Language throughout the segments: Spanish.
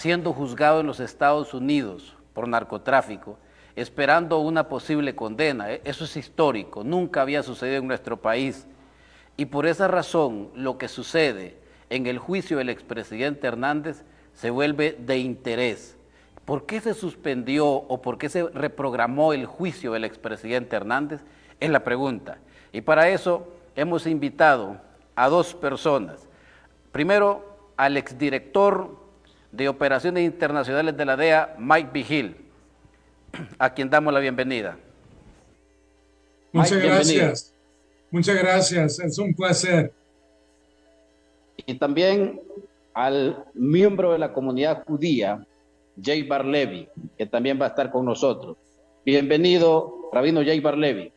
siendo juzgado en los Estados Unidos por narcotráfico, esperando una posible condena. Eso es histórico, nunca había sucedido en nuestro país. Y por esa razón, lo que sucede en el juicio del expresidente Hernández se vuelve de interés. ¿Por qué se suspendió o por qué se reprogramó el juicio del expresidente Hernández? Es la pregunta. Y para eso hemos invitado a dos personas. Primero, al exdirector de Operaciones Internacionales de la DEA, Mike Vigil, a quien damos la bienvenida. Muchas Mike, gracias. bienvenido. Muchas gracias. Es un placer. Y también al miembro de la comunidad judía, Jay Barlevi, que también va a estar con nosotros. Bienvenido, Rabino Jay Barlevi.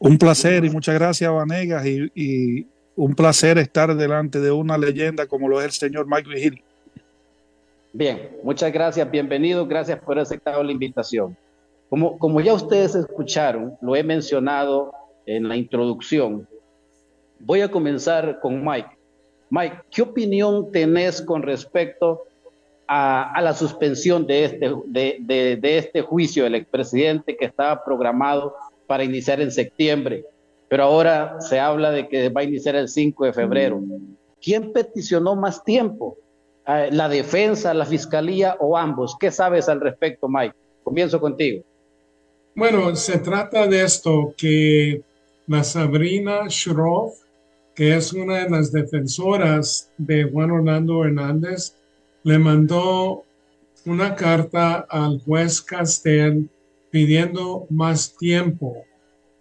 Un placer y muchas gracias, Vanegas, y un placer estar delante de una leyenda como lo es el señor Mike Vigil. Bien, muchas gracias, bienvenido, gracias por haber aceptado la invitación. Como ya ustedes escucharon, lo he mencionado en la introducción, voy a comenzar con Mike. Mike, ¿qué opinión tenés con respecto a la suspensión de este juicio del expresidente que estaba programado para iniciar en septiembre, pero ahora se habla de que va a iniciar el 5 de febrero? ¿Quién peticionó más tiempo? ¿La defensa, la fiscalía o ambos? ¿Qué sabes al respecto, Mike? Comienzo contigo. Bueno, se trata de esto, que la Sabrina Shroff, que es una de las defensoras de Juan Orlando Hernández, le mandó una carta al juez Castel pidiendo más tiempo,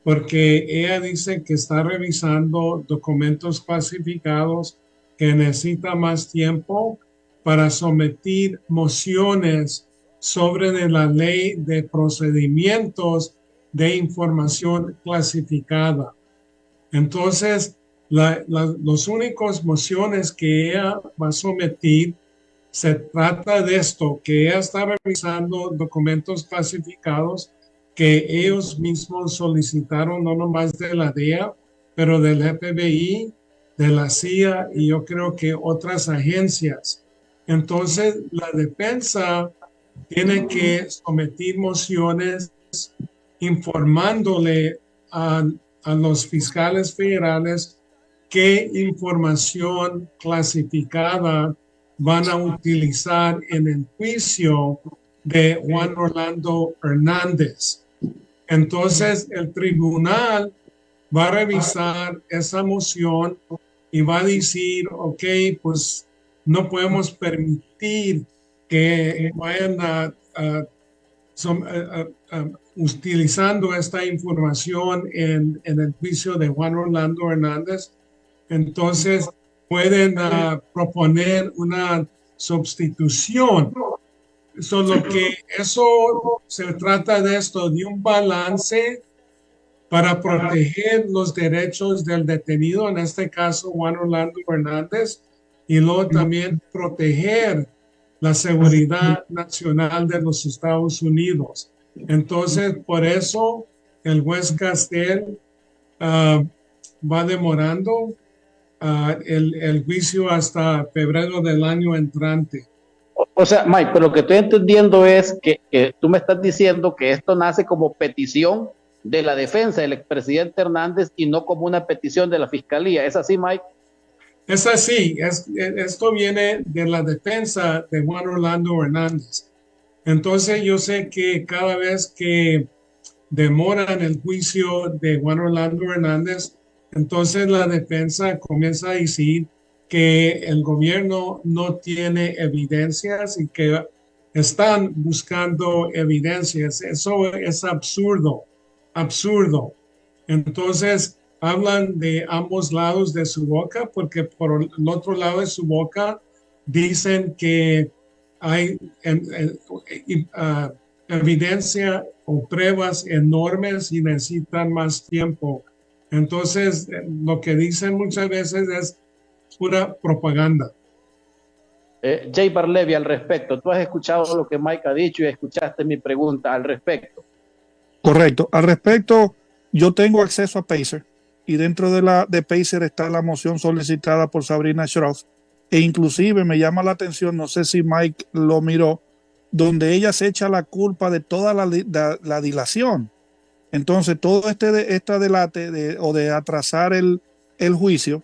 porque ella dice que está revisando documentos clasificados, que necesita más tiempo para someter mociones sobre de la ley de procedimientos de información clasificada. Entonces, los únicos mociones que ella va a someter se trata de esto, que ella está revisando documentos clasificados que ellos mismos solicitaron, no nomás de la DEA, pero del FBI, de la CIA y yo creo que otras agencias. Entonces, la defensa tiene que someter mociones informándole a los fiscales federales qué información clasificada van a utilizar en el juicio de Juan Orlando Hernández. Entonces, el tribunal va a revisar esa moción y va a decir, ok, pues no podemos permitir que vayan utilizando esta información en el juicio de Juan Orlando Hernández. Entonces, pueden proponer una sustitución. Solo que eso se trata de esto, de un balance para proteger los derechos del detenido, en este caso Juan Orlando Hernández, y luego también proteger la seguridad nacional de los Estados Unidos. Entonces, por eso el juez Castel va demorando el juicio hasta febrero del año entrante. O sea, Mike, pero lo que estoy entendiendo es que tú me estás diciendo que esto nace como petición de la defensa del expresidente Hernández y no como una petición de la fiscalía. ¿Es así, Mike? Es así. Esto viene de la defensa de Juan Orlando Hernández. Entonces yo sé que cada vez que demoran el juicio de Juan Orlando Hernández, entonces la defensa comienza a decir que el gobierno no tiene evidencias y que están buscando evidencias. Eso es absurdo, absurdo. Entonces hablan de ambos lados de su boca, porque por el otro lado de su boca dicen que hay evidencia o pruebas enormes y necesitan más tiempo. Entonces, lo que dicen muchas veces es pura propaganda. Jay Barlevi, al respecto, tú has escuchado lo que Mike ha dicho y escuchaste mi pregunta al respecto. Correcto. Al respecto, yo tengo acceso a Pacer y dentro de Pacer está la moción solicitada por Sabrina Shroff, e inclusive me llama la atención, no sé si Mike lo miró, donde ella se echa la culpa de toda la dilación. Entonces, todo esta delate o de atrasar el juicio,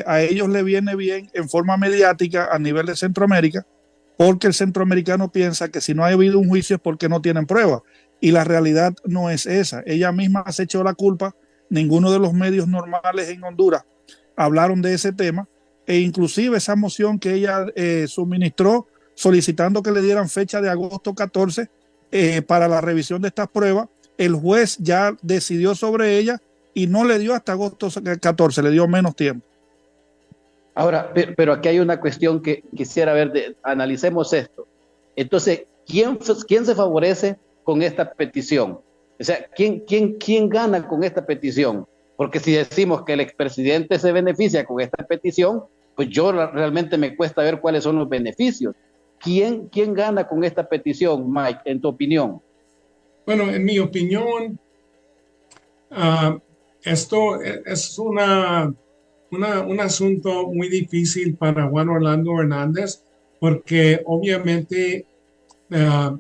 a ellos le viene bien en forma mediática a nivel de Centroamérica, porque el centroamericano piensa que si no ha habido un juicio es porque no tienen pruebas. Y la realidad no es esa. Ella misma se echó la culpa. Ninguno de los medios normales en Honduras hablaron de ese tema. E inclusive esa moción que ella suministró solicitando que le dieran fecha de agosto 14 para la revisión de estas pruebas, el juez ya decidió sobre ella y no le dio hasta agosto 14, le dio menos tiempo. Ahora, pero aquí hay una cuestión que quisiera ver, analicemos esto. Entonces, ¿quién se favorece con esta petición? O sea, ¿quién gana con esta petición? Porque si decimos que el expresidente se beneficia con esta petición, pues yo realmente me cuesta ver cuáles son los beneficios. ¿Quién gana con esta petición, Mike, en tu opinión? Bueno, en mi opinión, esto es un asunto muy difícil para Juan Orlando Hernández, porque obviamente el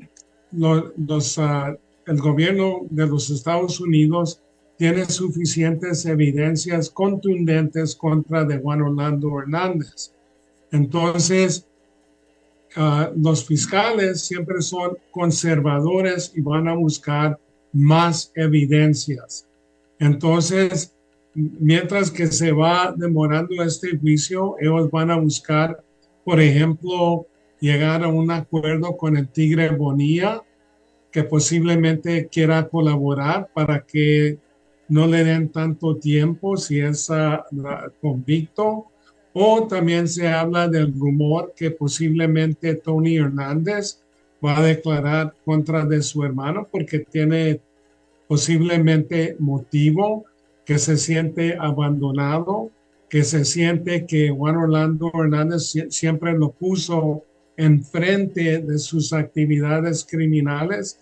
gobierno de los Estados Unidos tiene suficientes evidencias contundentes contra de Juan Orlando Hernández. Entonces, los fiscales siempre son conservadores y van a buscar más evidencias. Entonces, mientras que se va demorando este juicio, ellos van a buscar, por ejemplo, llegar a un acuerdo con el Tigre Bonilla, que posiblemente quiera colaborar para que no le den tanto tiempo si es convicto. O también se habla del rumor que posiblemente Tony Hernández va a declarar contra de su hermano porque tiene posiblemente motivo, que se siente abandonado, que se siente que Juan Orlando Hernández siempre lo puso enfrente de sus actividades criminales.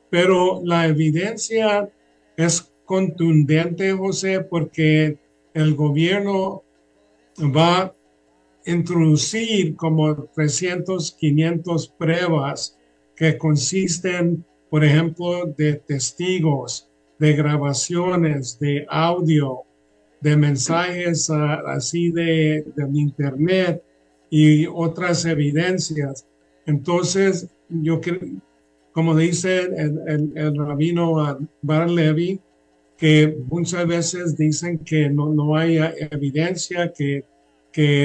Pero la evidencia es contundente, José, porque el gobierno va a introducir como 300, 500 pruebas que consisten, por ejemplo, de testigos, de grabaciones, de audio, de mensajes así del internet y otras evidencias. Entonces, yo creo, como dice el rabino Bar-Levi, que muchas veces dicen que no hay evidencia, que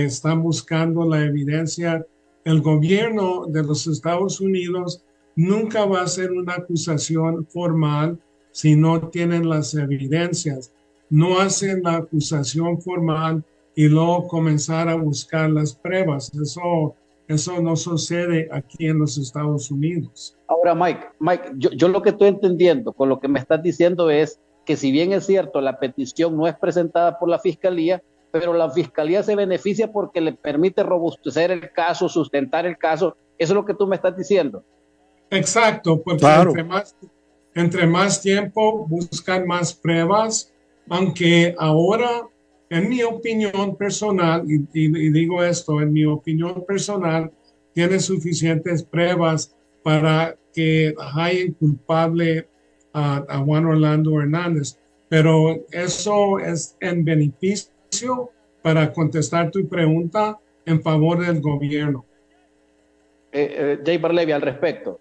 están buscando la evidencia. El gobierno de los Estados Unidos nunca va a hacer una acusación formal si no tienen las evidencias. No hacen la acusación formal y luego comenzar a buscar las pruebas. Eso no sucede aquí en los Estados Unidos. Ahora, Mike, yo lo que estoy entendiendo con lo que me estás diciendo es que si bien es cierto, la petición no es presentada por la Fiscalía, pero la Fiscalía se beneficia porque le permite robustecer el caso, sustentar el caso. Eso es lo que tú me estás diciendo. Exacto, porque claro, entre más tiempo buscan más pruebas, aunque ahora, en mi opinión personal, y digo esto, en mi opinión personal, tiene suficientes pruebas para que hallen culpable a Juan Orlando Hernández. Pero eso es en beneficio, para contestar tu pregunta, en favor del gobierno. Jay Bar-Levi, al respecto.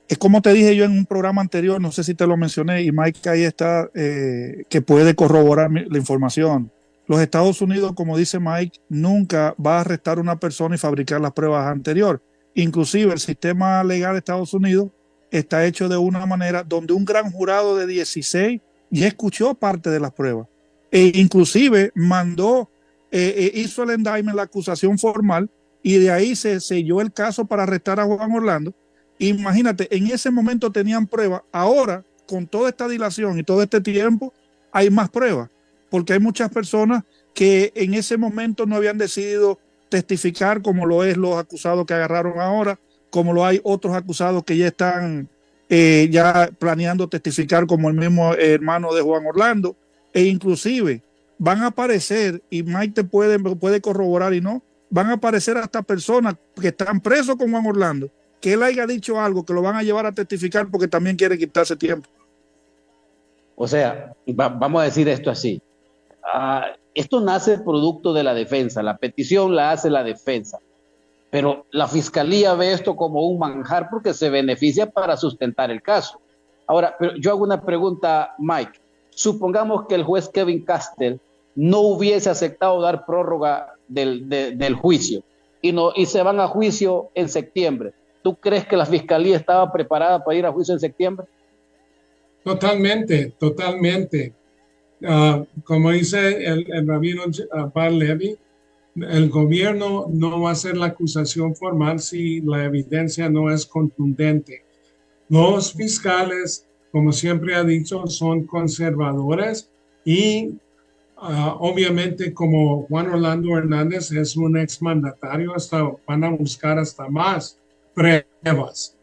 Es como te dije yo en un programa anterior, no sé si te lo mencioné, y Mike ahí está, que puede corroborar la información. Los Estados Unidos, como dice Mike, nunca va a arrestar a una persona y fabricar las pruebas anteriores. Inclusive el sistema legal de Estados Unidos está hecho de una manera donde un gran jurado de 16 ya escuchó parte de las pruebas. E inclusive mandó, hizo el indictment, la acusación formal, y de ahí se selló el caso para arrestar a Juan Orlando. Imagínate, en ese momento tenían pruebas. Ahora, con toda esta dilación y todo este tiempo, hay más pruebas, porque hay muchas personas que en ese momento no habían decidido testificar, como lo es los acusados que agarraron ahora, como lo hay otros acusados que ya están ya planeando testificar, como el mismo hermano de Juan Orlando, e inclusive van a aparecer, y Mike te puede corroborar y no, van a aparecer hasta personas que están presos con Juan Orlando, que él haya dicho algo que lo van a llevar a testificar porque también quiere quitarse tiempo. O sea, vamos a decir esto así. Esto nace producto de la defensa, la petición la hace la defensa, pero la fiscalía ve esto como un manjar porque se beneficia para sustentar el caso. Ahora, pero yo hago una pregunta, Mike. Supongamos que el juez Kevin Castell no hubiese aceptado dar prórroga del juicio y se van a juicio en septiembre. ¿Tú crees que la fiscalía estaba preparada para ir a juicio en septiembre? Totalmente, totalmente. Como dice el rabino Bar-Levi, el gobierno no va a hacer la acusación formal si la evidencia no es contundente. Los fiscales, como siempre ha dicho, son conservadores y obviamente como Juan Orlando Hernández es un exmandatario, van a buscar hasta más pruebas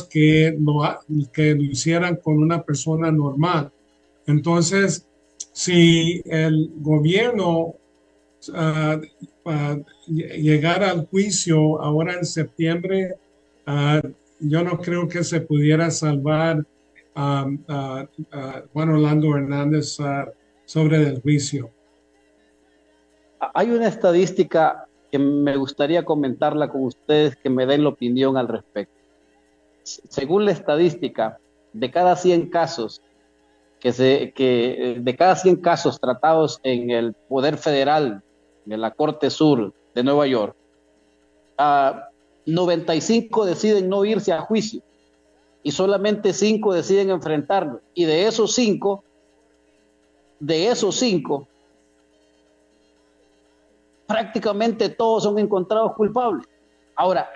que lo hicieran con una persona normal. Entonces, si el gobierno llegara al juicio ahora en septiembre, yo no creo que se pudiera salvar Juan Orlando Hernández sobre el juicio. Hay una estadística que me gustaría comentarla con ustedes, que me den la opinión al respecto. Según la estadística, de cada 100 casos de cada 100 casos tratados en el Poder Federal de la Corte Sur de Nueva York, 95 deciden no irse a juicio y solamente 5 deciden enfrentarlo. Y de esos 5, prácticamente todos son encontrados culpables. Ahora,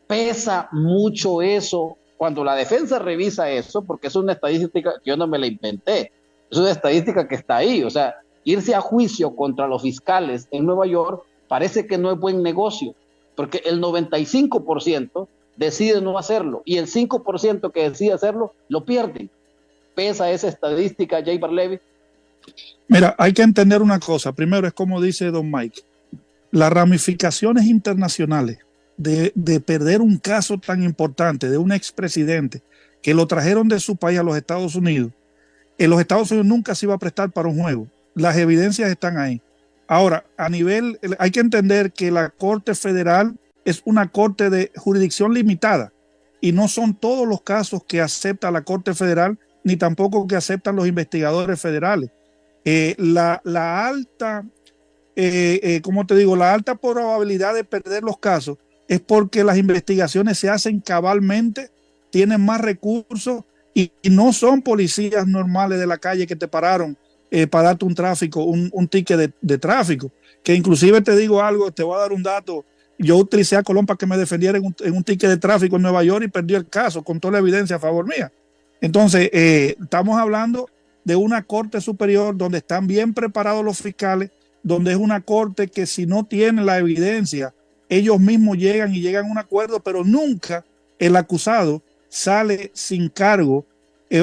pesa mucho eso cuando la defensa revisa eso, porque es una estadística que yo no me la inventé, es una estadística que está ahí. O sea, irse a juicio contra los fiscales en Nueva York parece que no es buen negocio, porque el 95% decide no hacerlo y el 5% que decide hacerlo lo pierden. ¿Pesa esa estadística, Jay Bar-Levi? Mira, hay que entender una cosa. Primero, es como dice don Mike, las ramificaciones internacionales de perder un caso tan importante de un expresidente que lo trajeron de su país a los Estados Unidos. En los Estados Unidos nunca se iba a prestar para un juego. Las evidencias están ahí. Ahora, hay que entender que la Corte Federal es una corte de jurisdicción limitada y no son todos los casos que acepta la Corte Federal ni tampoco que aceptan los investigadores federales. La alta probabilidad de perder los casos es porque las investigaciones se hacen cabalmente, tienen más recursos y no son policías normales de la calle que te pararon para darte un ticket de tráfico. Que inclusive te digo algo, te voy a dar un dato. Yo utilicé a Colón para que me defendiera en un ticket de tráfico en Nueva York y perdió el caso con toda la evidencia a favor mía. Entonces, estamos hablando de una corte superior donde están bien preparados los fiscales, donde es una corte que si no tiene la evidencia, ellos mismos llegan a un acuerdo, pero nunca el acusado sale sin cargo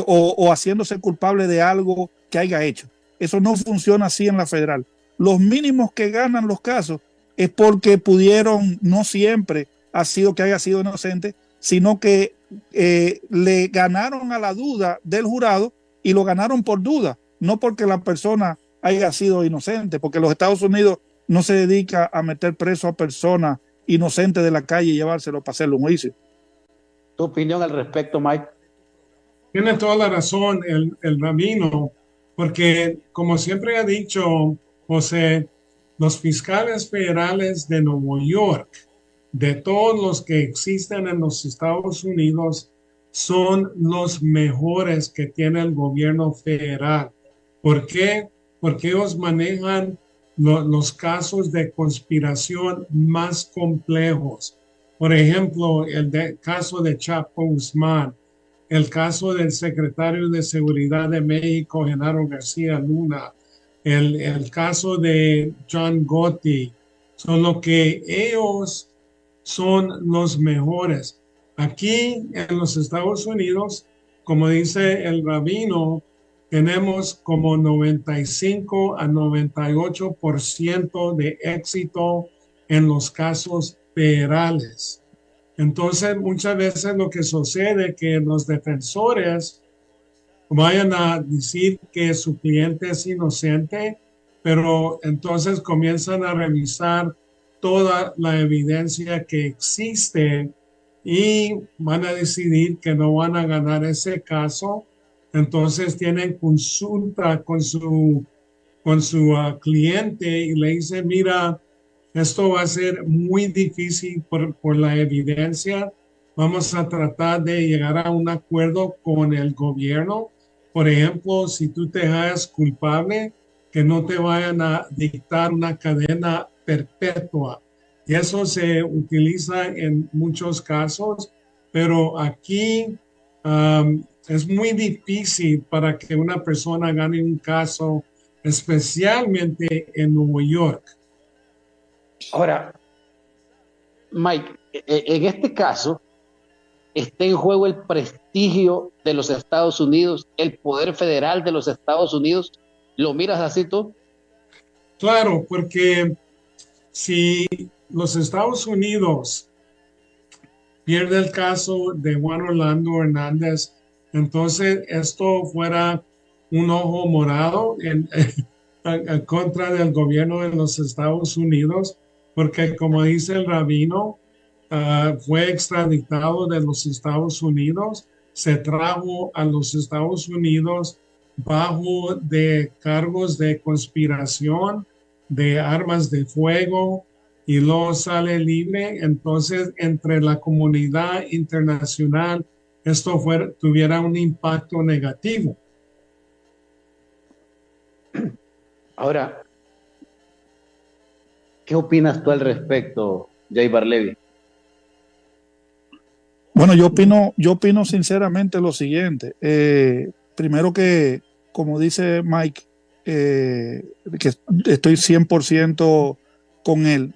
o haciéndose culpable de algo que haya hecho. Eso no funciona así en la federal. Los mínimos que ganan los casos es porque pudieron, no siempre ha sido que haya sido inocente, sino que le ganaron a la duda del jurado y lo ganaron por duda, no porque la persona haya sido inocente, porque los Estados Unidos no se dedica a meter preso a personas inocentes de la calle y llevárselo para hacerle un juicio. ¿Tu opinión al respecto, Mike? Tiene toda la razón el rabino, porque como siempre ha dicho José, los fiscales federales de Nueva York, de todos los que existen en los Estados Unidos, son los mejores que tiene el gobierno federal. ¿Por qué? Porque ellos manejan los casos de conspiración más complejos. Por ejemplo, caso de Chapo Guzmán, el caso del secretario de Seguridad de México, Genaro García Luna, el caso de John Gotti, son lo que ellos son los mejores. Aquí en los Estados Unidos, como dice el rabino, tenemos como 95 a 98% de éxito en los casos federales. Entonces, muchas veces lo que sucede es que los defensores vayan a decir que su cliente es inocente, pero entonces comienzan a revisar toda la evidencia que existe y van a decidir que no van a ganar ese caso. Entonces tienen consulta con su cliente y le dicen, mira, esto va a ser muy difícil por la evidencia. Vamos a tratar de llegar a un acuerdo con el gobierno. Por ejemplo, si tú te hallas culpable, que no te vayan a dictar una cadena perpetua. Y eso se utiliza en muchos casos, pero aquí es muy difícil para que una persona gane un caso, especialmente en Nueva York. Ahora, Mike, en este caso está en juego el prestigio de los Estados Unidos, el poder federal de los Estados Unidos. ¿Lo miras así tú? Claro, porque si los Estados Unidos pierde el caso de Juan Orlando Hernández, entonces esto fuera un ojo morado en contra del gobierno de los Estados Unidos, porque como dice el rabino, fue extraditado de los Estados Unidos, se trajo a los Estados Unidos bajo de cargos de conspiración, de armas de fuego, y luego sale libre. Entonces, entre la comunidad internacional, esto tuviera un impacto negativo. Ahora, ¿qué opinas tú al respecto, Jay Barlevy? Bueno, yo opino sinceramente lo siguiente. Primero que, como dice Mike, que estoy 100% con él.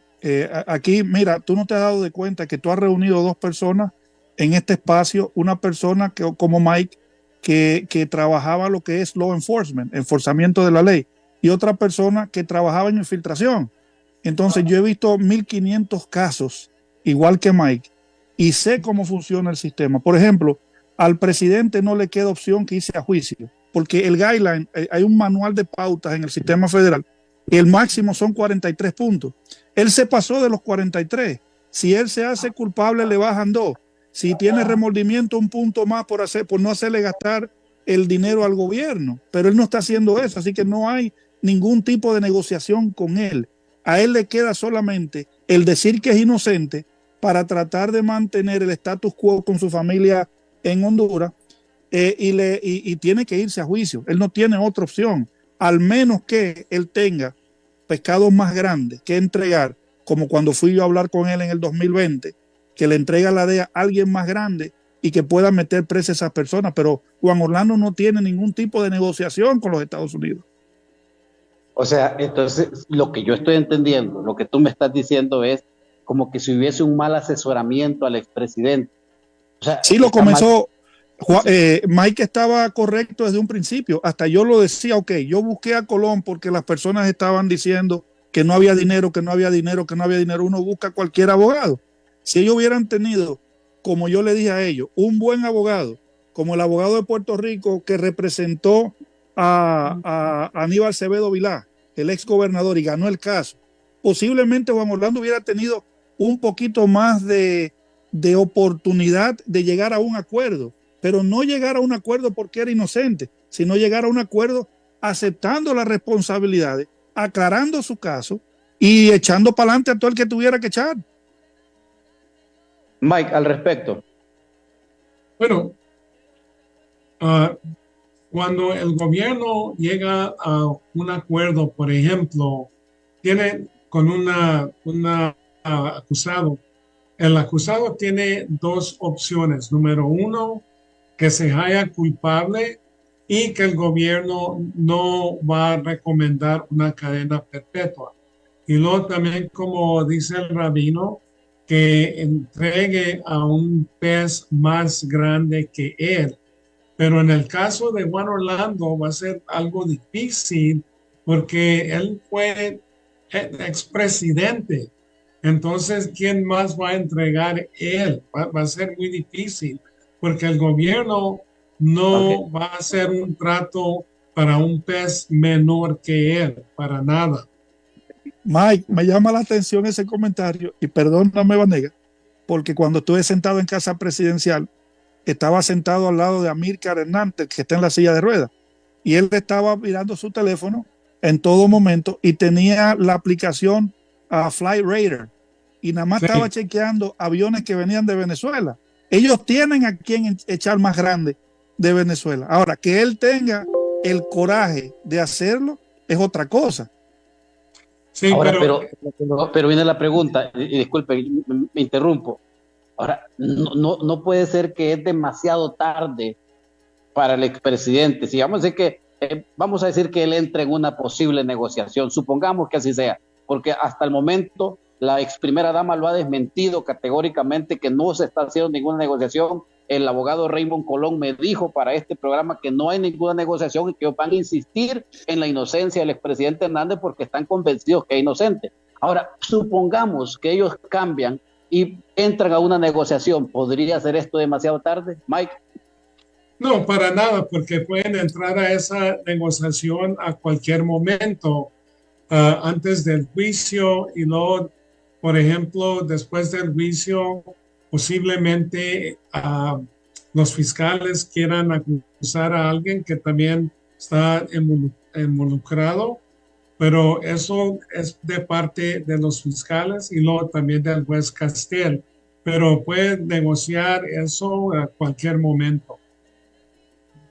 Aquí, mira, tú no te has dado de cuenta que tú has reunido dos personas en este espacio, una persona que, como Mike, que trabajaba lo que es law enforcement, enforzamiento de la ley, y otra persona que trabajaba en infiltración. Entonces yo he visto 1500 casos, igual que Mike, y sé cómo funciona el sistema. Por ejemplo, al presidente no le queda opción que irse a juicio, porque el guideline, hay un manual de pautas en el sistema federal, el máximo son 43 puntos. Él se pasó de los 43. Si él se hace culpable, le bajan 2. Si tiene remordimiento, un punto más por no hacerle gastar el dinero al gobierno. Pero él no está haciendo eso, así que no hay ningún tipo de negociación con él. A él le queda solamente el decir que es inocente para tratar de mantener el status quo con su familia en Honduras, y tiene que irse a juicio. Él no tiene otra opción, al menos que él tenga pescados más grandes que entregar, como cuando fui yo a hablar con él en el 2020, que le entrega la DEA a alguien más grande y que pueda meter presa a esas personas. Pero Juan Orlando no tiene ningún tipo de negociación con los Estados Unidos. O sea, entonces lo que yo estoy entendiendo, lo que tú me estás diciendo es como que si hubiese un mal asesoramiento al expresidente. O sea, sí, lo comenzó. Mike estaba correcto desde un principio. Hasta yo lo decía, ok, yo busqué a Colón porque las personas estaban diciendo que no había dinero, que no había dinero, que no había dinero. Uno busca a cualquier abogado. Si ellos hubieran tenido, como yo le dije a ellos, un buen abogado, como el abogado de Puerto Rico que representó a Aníbal Acevedo Vilá, el ex gobernador, y ganó el caso, posiblemente Juan Orlando hubiera tenido un poquito más de oportunidad de llegar a un acuerdo, pero no llegar a un acuerdo porque era inocente, sino llegar a un acuerdo aceptando las responsabilidades, aclarando su caso y echando para adelante a todo el que tuviera que echar. Mike, al respecto. Bueno, cuando el gobierno llega a un acuerdo, por ejemplo, tiene con una acusado, el acusado tiene dos opciones. Número uno, que se halla culpable y que el gobierno no va a recomendar una cadena perpetua. Y luego también, como dice el rabino, que entregue a un pez más grande que él. Pero en el caso de Juan Orlando va a ser algo difícil porque él fue expresidente Entonces, ¿quién más va a entregar él? Va a ser muy difícil, porque el gobierno Ok. no va a hacer un trato para un pez menor que él, para nada. Mike, me llama la atención ese comentario y perdóname, Vanega, porque cuando estuve sentado en casa presidencial, estaba sentado al lado de Amílcar Hernández, que está en la silla de ruedas, y él estaba mirando su teléfono en todo momento y tenía la aplicación Flight Radar y nada más estaba Sí, chequeando aviones que venían de Venezuela. Ellos tienen a quien echar más grande de Venezuela. Ahora, que él tenga el coraje de hacerlo es otra cosa. sí, Ahora, pero pero viene la pregunta, y disculpe, me interrumpo. Ahora, no puede ser que es demasiado tarde para el expresidente. Si vamos a decir vamos a decir que él entre en una posible negociación, supongamos que así sea, porque hasta el momento la ex primera dama lo ha desmentido categóricamente que no se está haciendo ninguna negociación. El abogado Raymond Colón me dijo para este programa que no hay ninguna negociación y que van a insistir en la inocencia del expresidente Hernández porque están convencidos que es inocente. Ahora, supongamos que ellos cambian y entran a una negociación. ¿Podría ser esto demasiado tarde, Mike? no, para nada, porque pueden entrar a esa negociación a cualquier momento, antes del juicio y luego, por ejemplo, después del juicio, posiblemente los fiscales quieran acusar a alguien que también está involucrado, pero eso es de parte de los fiscales y luego también del juez Castel, pero pueden negociar eso a cualquier momento.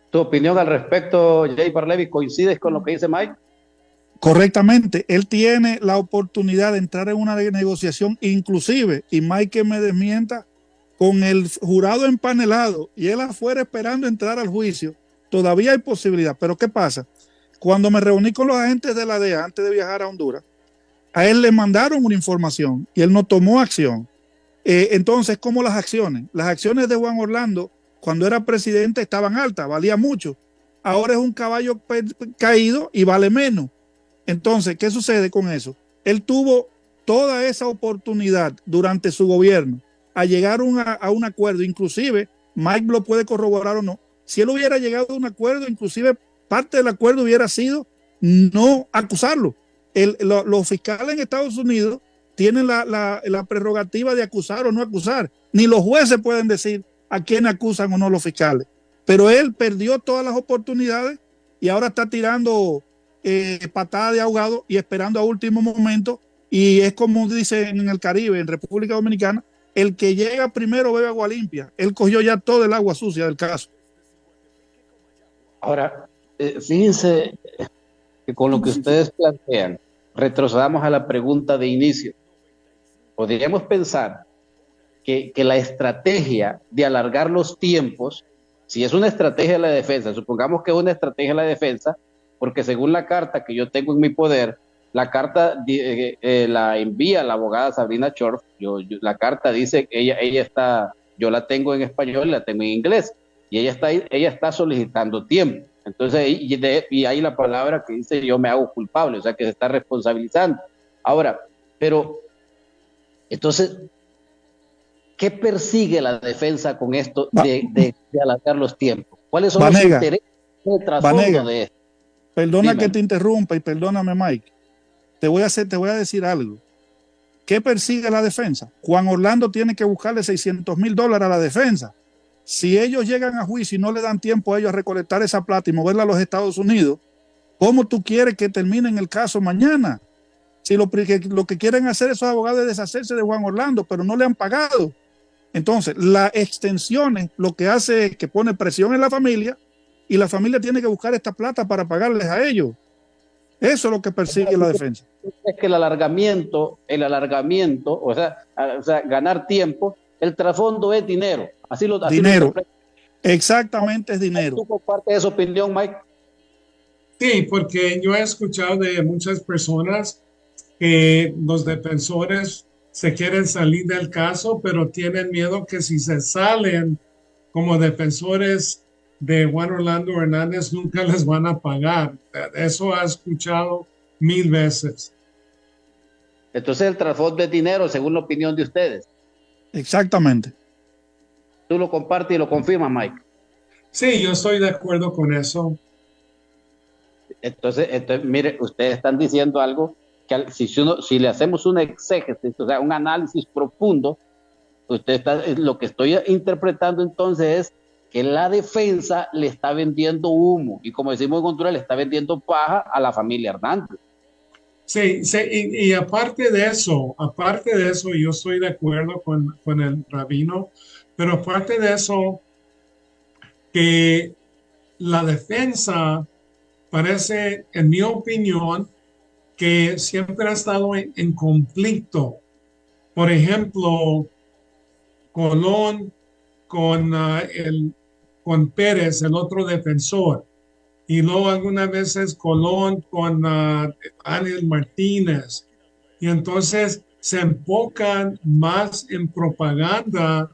¿Tu opinión al respecto, Jay Barlevi, coincides con lo que dice Mike? Correctamente, él tiene la oportunidad de entrar en una negociación inclusive, y Mike me desmienta, con el jurado empanelado y él afuera esperando entrar al juicio, todavía hay posibilidad. Pero ¿qué pasa? Cuando me reuní con los agentes de la DEA antes de viajar a Honduras, a él le mandaron una información y él no tomó acción. Entonces, ¿cómo las acciones? Las acciones de Juan Orlando, cuando era presidente, estaban altas, valía mucho. Ahora es un caballo caído y vale menos. Entonces, ¿qué sucede con eso? Él tuvo toda esa oportunidad durante su gobierno a llegar a un acuerdo, inclusive Mike lo puede corroborar o no. Si él hubiera llegado a un acuerdo, inclusive parte del acuerdo hubiera sido no acusarlo. Los fiscales en Estados Unidos tienen la prerrogativa de acusar o no acusar. Ni los jueces pueden decir a quién acusan o no los fiscales. Pero él perdió todas las oportunidades y ahora está tirando patada de ahogado y esperando a último momento. Y es como dicen en el Caribe, en República Dominicana, el que llega primero bebe agua limpia. Él cogió ya todo el agua sucia del caso. Ahora, fíjense que con lo que ustedes plantean, retrocedamos a la pregunta de inicio. Podríamos pensar que la estrategia de alargar los tiempos, si es una estrategia de la defensa, supongamos que es una estrategia de la defensa, porque según la carta que yo tengo en mi poder, la carta la envía la abogada Sabrina Chorf, la carta dice que ella está, yo la tengo en español y la tengo en inglés, y ella está solicitando tiempo. Entonces, y hay la palabra que dice yo me hago culpable, o sea que se está responsabilizando. Ahora, pero, entonces, ¿qué persigue la defensa con esto de alargar los tiempos? ¿Cuáles son los Vanega, intereses de trasfondo Vanega, de esto? perdona Dime. que te interrumpa y perdóname, Mike. Te voy a decir algo. ¿Qué persigue la defensa? Juan Orlando tiene que buscarle $600,000 a la defensa. Si ellos llegan a juicio y no le dan tiempo a ellos a recolectar esa plata y moverla a los Estados Unidos, ¿cómo tú quieres que terminen el caso mañana? Si lo que quieren hacer esos abogados es deshacerse de Juan Orlando, pero no le han pagado. Entonces, las extensiones lo que hace es que pone presión en la familia y la familia tiene que buscar esta plata para pagarles a ellos. Eso es lo que persigue la defensa. Es que el alargamiento, o sea, ganar tiempo, el trasfondo es dinero. Así lo Dinero. Exactamente, es dinero. ¿Tú compartes esa opinión, Mike? Sí, porque yo he escuchado de muchas personas que los defensores se quieren salir del caso, pero tienen miedo que si se salen como defensores de Juan Orlando Hernández, nunca les van a pagar. Eso he escuchado 1000 veces. Entonces el trasfondo es dinero, según la opinión de ustedes. Exactamente. Tú lo compartes y lo confirmas, Mike. Sí, yo estoy de acuerdo con eso. Entonces, mire, ustedes están diciendo algo que si le hacemos un exégesis, o sea, un análisis profundo, lo que estoy interpretando entonces es que la defensa le está vendiendo humo y, como decimos en Honduras, le está vendiendo paja a la familia Hernández. Sí, sí, y aparte de eso, yo estoy de acuerdo con el rabino, pero aparte de eso, que la defensa parece, en mi opinión, que siempre ha estado en conflicto. Por ejemplo, Colón con Pérez, el otro defensor, y luego algunas veces Colón con Ángel Martínez. Y entonces se enfocan más en propaganda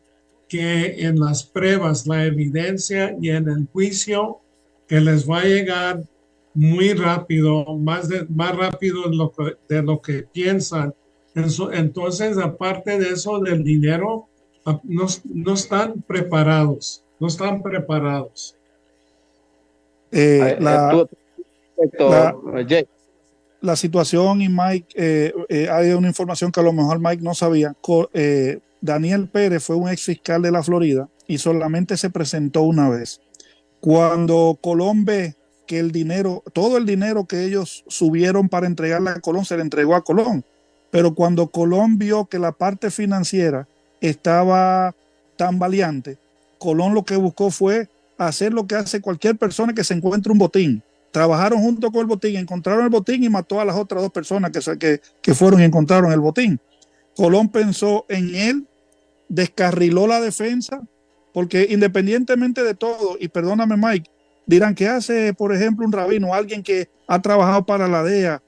que en las pruebas, la evidencia y en el juicio que les va a llegar muy rápido, más rápido de lo que piensan. Entonces, aparte de eso del dinero, no están preparados, no están preparados. La, la, Jay. la situación, y Mike, hay una información que a lo mejor Mike no sabía. Daniel Pérez fue un ex fiscal de la Florida y solamente se presentó una vez. Cuando Colón ve que el dinero, todo el dinero que ellos subieron para entregarle a Colón, se le entregó a Colón. Pero cuando Colón vio que la parte financiera estaba tan valiente, Colón lo que buscó fue hacer lo que hace cualquier persona que se encuentre un botín. Trabajaron junto con el botín, encontraron el botín y mató a las otras dos personas que fueron y encontraron el botín. Colón pensó en él, descarriló la defensa, porque independientemente de todo, y perdóname Mike, dirán que hace, por ejemplo, un rabino, alguien que ha trabajado para la DEA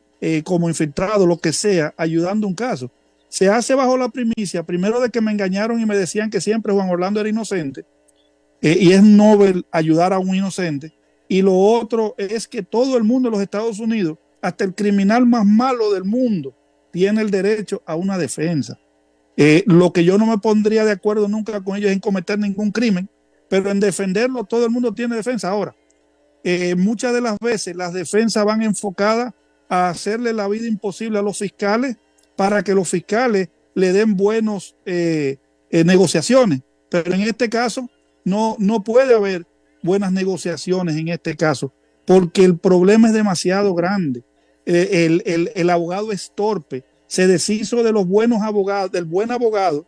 como infiltrado, lo que sea, ayudando un caso. Se hace bajo la primicia, primero, de que me engañaron y me decían que siempre Juan Orlando era inocente, y es noble ayudar a un inocente. Y lo otro es que todo el mundo en los Estados Unidos, hasta el criminal más malo del mundo, tiene el derecho a una defensa. Lo que yo no me pondría de acuerdo nunca con ellos es en cometer ningún crimen, pero en defenderlo todo el mundo tiene defensa. Ahora, muchas de las veces las defensas van enfocadas a hacerle la vida imposible a los fiscales para que los fiscales le den buenos negociaciones, pero en este caso no puede haber buenas negociaciones en este caso, porque el problema es demasiado grande. El abogado es torpe, se deshizo de los buenos abogados, del buen abogado,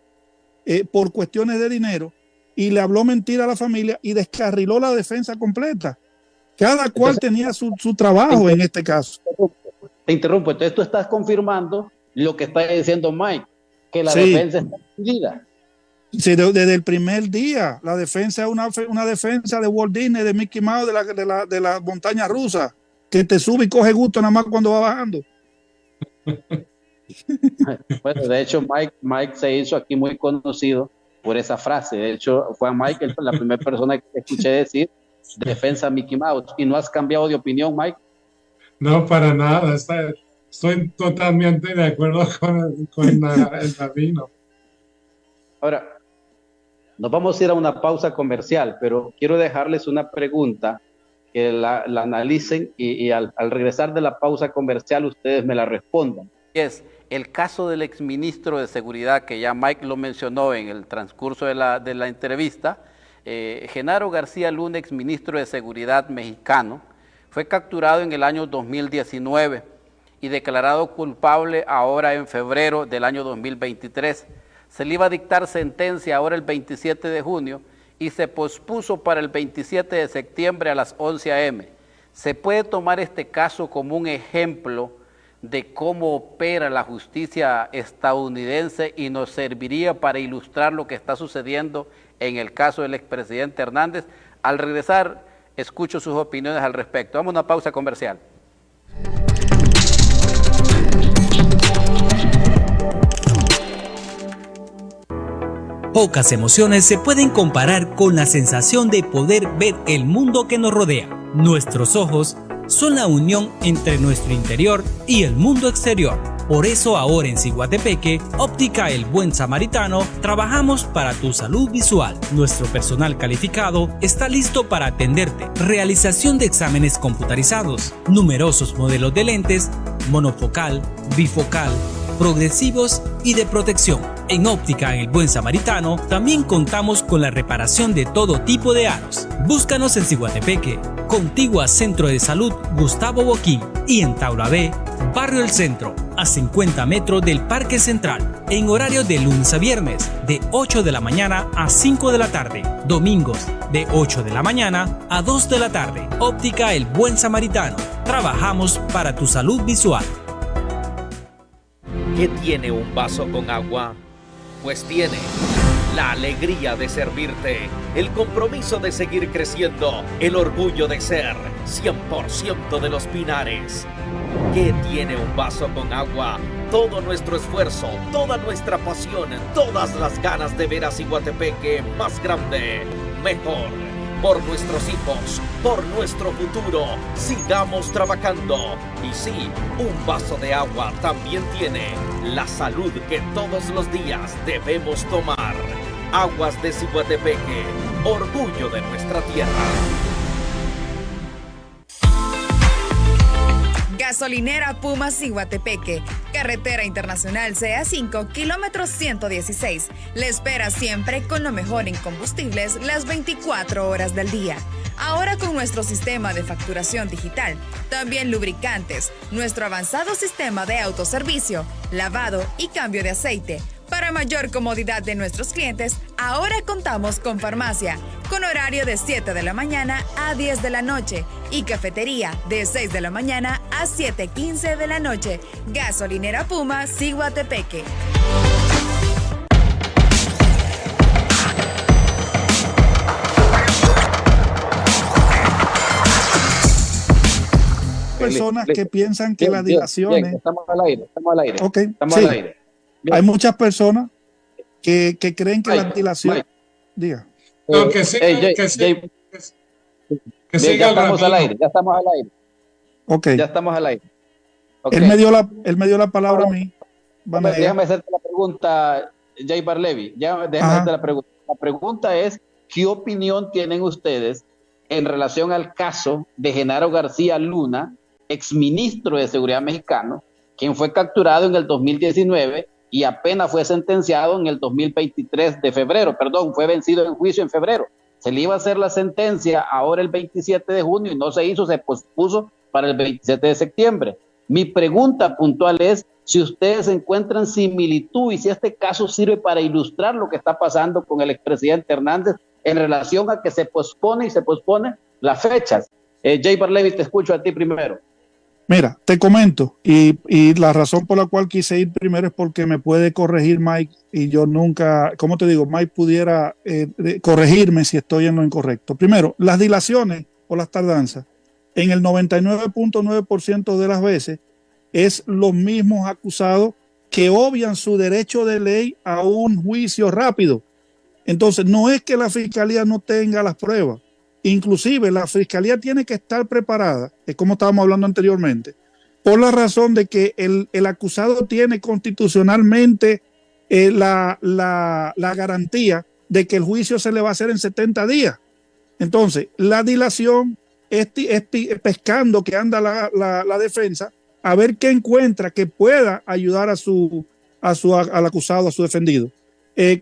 por cuestiones de dinero, y le habló mentira a la familia y descarriló la defensa completa. Cada cual Entonces, tenía su trabajo en este caso. Te interrumpo, entonces tú estás confirmando lo que está diciendo Mike, que la Sí. defensa está vendida. Sí, desde el primer día, la defensa es una defensa de Walt Disney, de Mickey Mouse, de la montaña rusa, que te sube y coge gusto nada más cuando va bajando. Bueno, de hecho, Mike se hizo aquí muy conocido por esa frase. De hecho, fue a Mike la primera persona que escuché decir defensa Mickey Mouse. ¿Y no has cambiado de opinión, Mike? No, para nada. Estoy totalmente de acuerdo con el rabino. Ahora, nos vamos a ir a una pausa comercial, pero quiero dejarles una pregunta que la analicen y al regresar de la pausa comercial ustedes me la respondan. Es el caso del exministro de Seguridad, que ya Mike lo mencionó en el transcurso de la entrevista. Genaro García Luna, exministro de Seguridad mexicano, fue capturado en el año 2019 y declarado culpable ahora en febrero del año 2023. Se le iba a dictar sentencia ahora el 27 de junio y se pospuso para el 27 de septiembre a las 11 a.m. ¿Se puede tomar este caso como un ejemplo de cómo opera la justicia estadounidense y nos serviría para ilustrar lo que está sucediendo en el caso del expresidente Hernández? Al regresar, escucho sus opiniones al respecto. Vamos a una pausa comercial. Pocas emociones se pueden comparar con la sensación de poder ver el mundo que nos rodea. Nuestros ojos son la unión entre nuestro interior y el mundo exterior. Por eso ahora en Ciguatepeque, Óptica El Buen Samaritano, trabajamos para tu salud visual. Nuestro personal calificado está listo para atenderte. Realización de exámenes computarizados, numerosos modelos de lentes, monofocal, bifocal, progresivos y de protección. En Óptica El Buen Samaritano también contamos con la reparación de todo tipo de aros. Búscanos en Ciguatepeque, contigua Centro de Salud Gustavo Boquín, y en Taurabé, Barrio El Centro, a 50 metros del Parque Central, en horario de lunes a viernes, de 8 de la mañana a 5 de la tarde, domingos, de 8 de la mañana a 2 de la tarde. Óptica El Buen Samaritano, trabajamos para tu salud visual. ¿Qué tiene un vaso con agua? Pues tiene la alegría de servirte, el compromiso de seguir creciendo, el orgullo de ser 100% de los Pinares. ¿Qué tiene un vaso con agua? Todo nuestro esfuerzo, toda nuestra pasión, todas las ganas de ver a Ciguatepeque más grande, mejor. Por nuestros hijos, por nuestro futuro, sigamos trabajando. Y sí, un vaso de agua también tiene la salud que todos los días debemos tomar. Aguas de Ciguatepeque, orgullo de nuestra tierra. Gasolinera Puma Ciguatepeque, Carretera Internacional CA5, kilómetro 116. Le espera siempre con lo mejor en combustibles las 24 horas del día. Ahora con nuestro sistema de facturación digital, también lubricantes, nuestro avanzado sistema de autoservicio, lavado y cambio de aceite. Para mayor comodidad de nuestros clientes, ahora contamos con farmacia, con horario de 7 de la mañana a 10 de la noche y cafetería de 6 de la mañana a 7:15 de la noche. Gasolinera Puma, Ciguatepeque. Personas que piensan que las dilaciones... Bien, estamos al aire. Ok, estamos sí. al aire. Bien. Hay muchas personas que creen que las dilaciones... Mike. Diga. No, que siga, Jay, que siga, Jay, que bien, siga ya el estamos al rabino. aire, ya estamos al aire. Ok. Ya estamos al aire. Ok. Él me dio la palabra a mí. Vanega. Déjame hacerte la pregunta, Jay Barlevi. Déjame hacerte la pregunta. La pregunta es, ¿qué opinión tienen ustedes en relación al caso de Genaro García Luna, exministro de Seguridad mexicano, quien fue capturado en el 2019 y apenas fue sentenciado en el 2023 de febrero? Perdón, fue vencido en juicio en febrero. Se le iba a hacer la sentencia ahora el 27 de junio y no se hizo, se pospuso para el 27 de septiembre. Mi pregunta puntual es si ustedes encuentran similitud y si este caso sirve para ilustrar lo que está pasando con el expresidente Hernández en relación a que se pospone las fechas. Jay Barlevi, te escucho a ti primero. Mira, te comento, y la razón por la cual quise ir primero es porque me puede corregir Mike, y yo nunca, ¿cómo te digo? Mike pudiera corregirme si estoy en lo incorrecto. Primero, las dilaciones o las tardanzas, en el 99.9% de las veces, es los mismos acusados que obvian su derecho de ley a un juicio rápido. Entonces, no es que la fiscalía no tenga las pruebas. Inclusive la fiscalía tiene que estar preparada, es como estábamos hablando anteriormente, por la razón de que el acusado tiene constitucionalmente la garantía de que el juicio se le va a hacer en 70 días. Entonces, la dilación es pescando que anda la defensa a ver qué encuentra que pueda ayudar al acusado, a su defendido.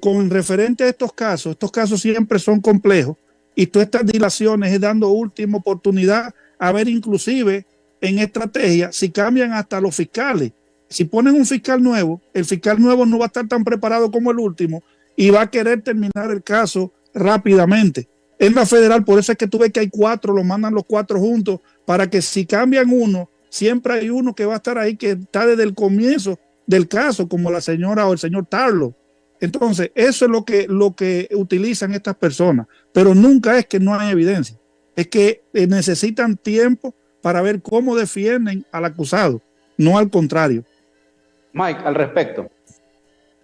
Con referente a estos casos siempre son complejos. Y todas estas dilaciones es dando última oportunidad a ver inclusive en estrategia si cambian hasta los fiscales. Si ponen un fiscal nuevo, el fiscal nuevo no va a estar tan preparado como el último y va a querer terminar el caso rápidamente. En la federal, por eso es que tú ves que hay 4, lo mandan los 4 juntos para que si cambian uno, siempre hay uno que va a estar ahí que está desde el comienzo del caso, como la señora o el señor Tarlo. Entonces, eso es lo que utilizan estas personas, pero nunca es que no hay evidencia, es que necesitan tiempo para ver cómo defienden al acusado, no al contrario. Mike, al respecto.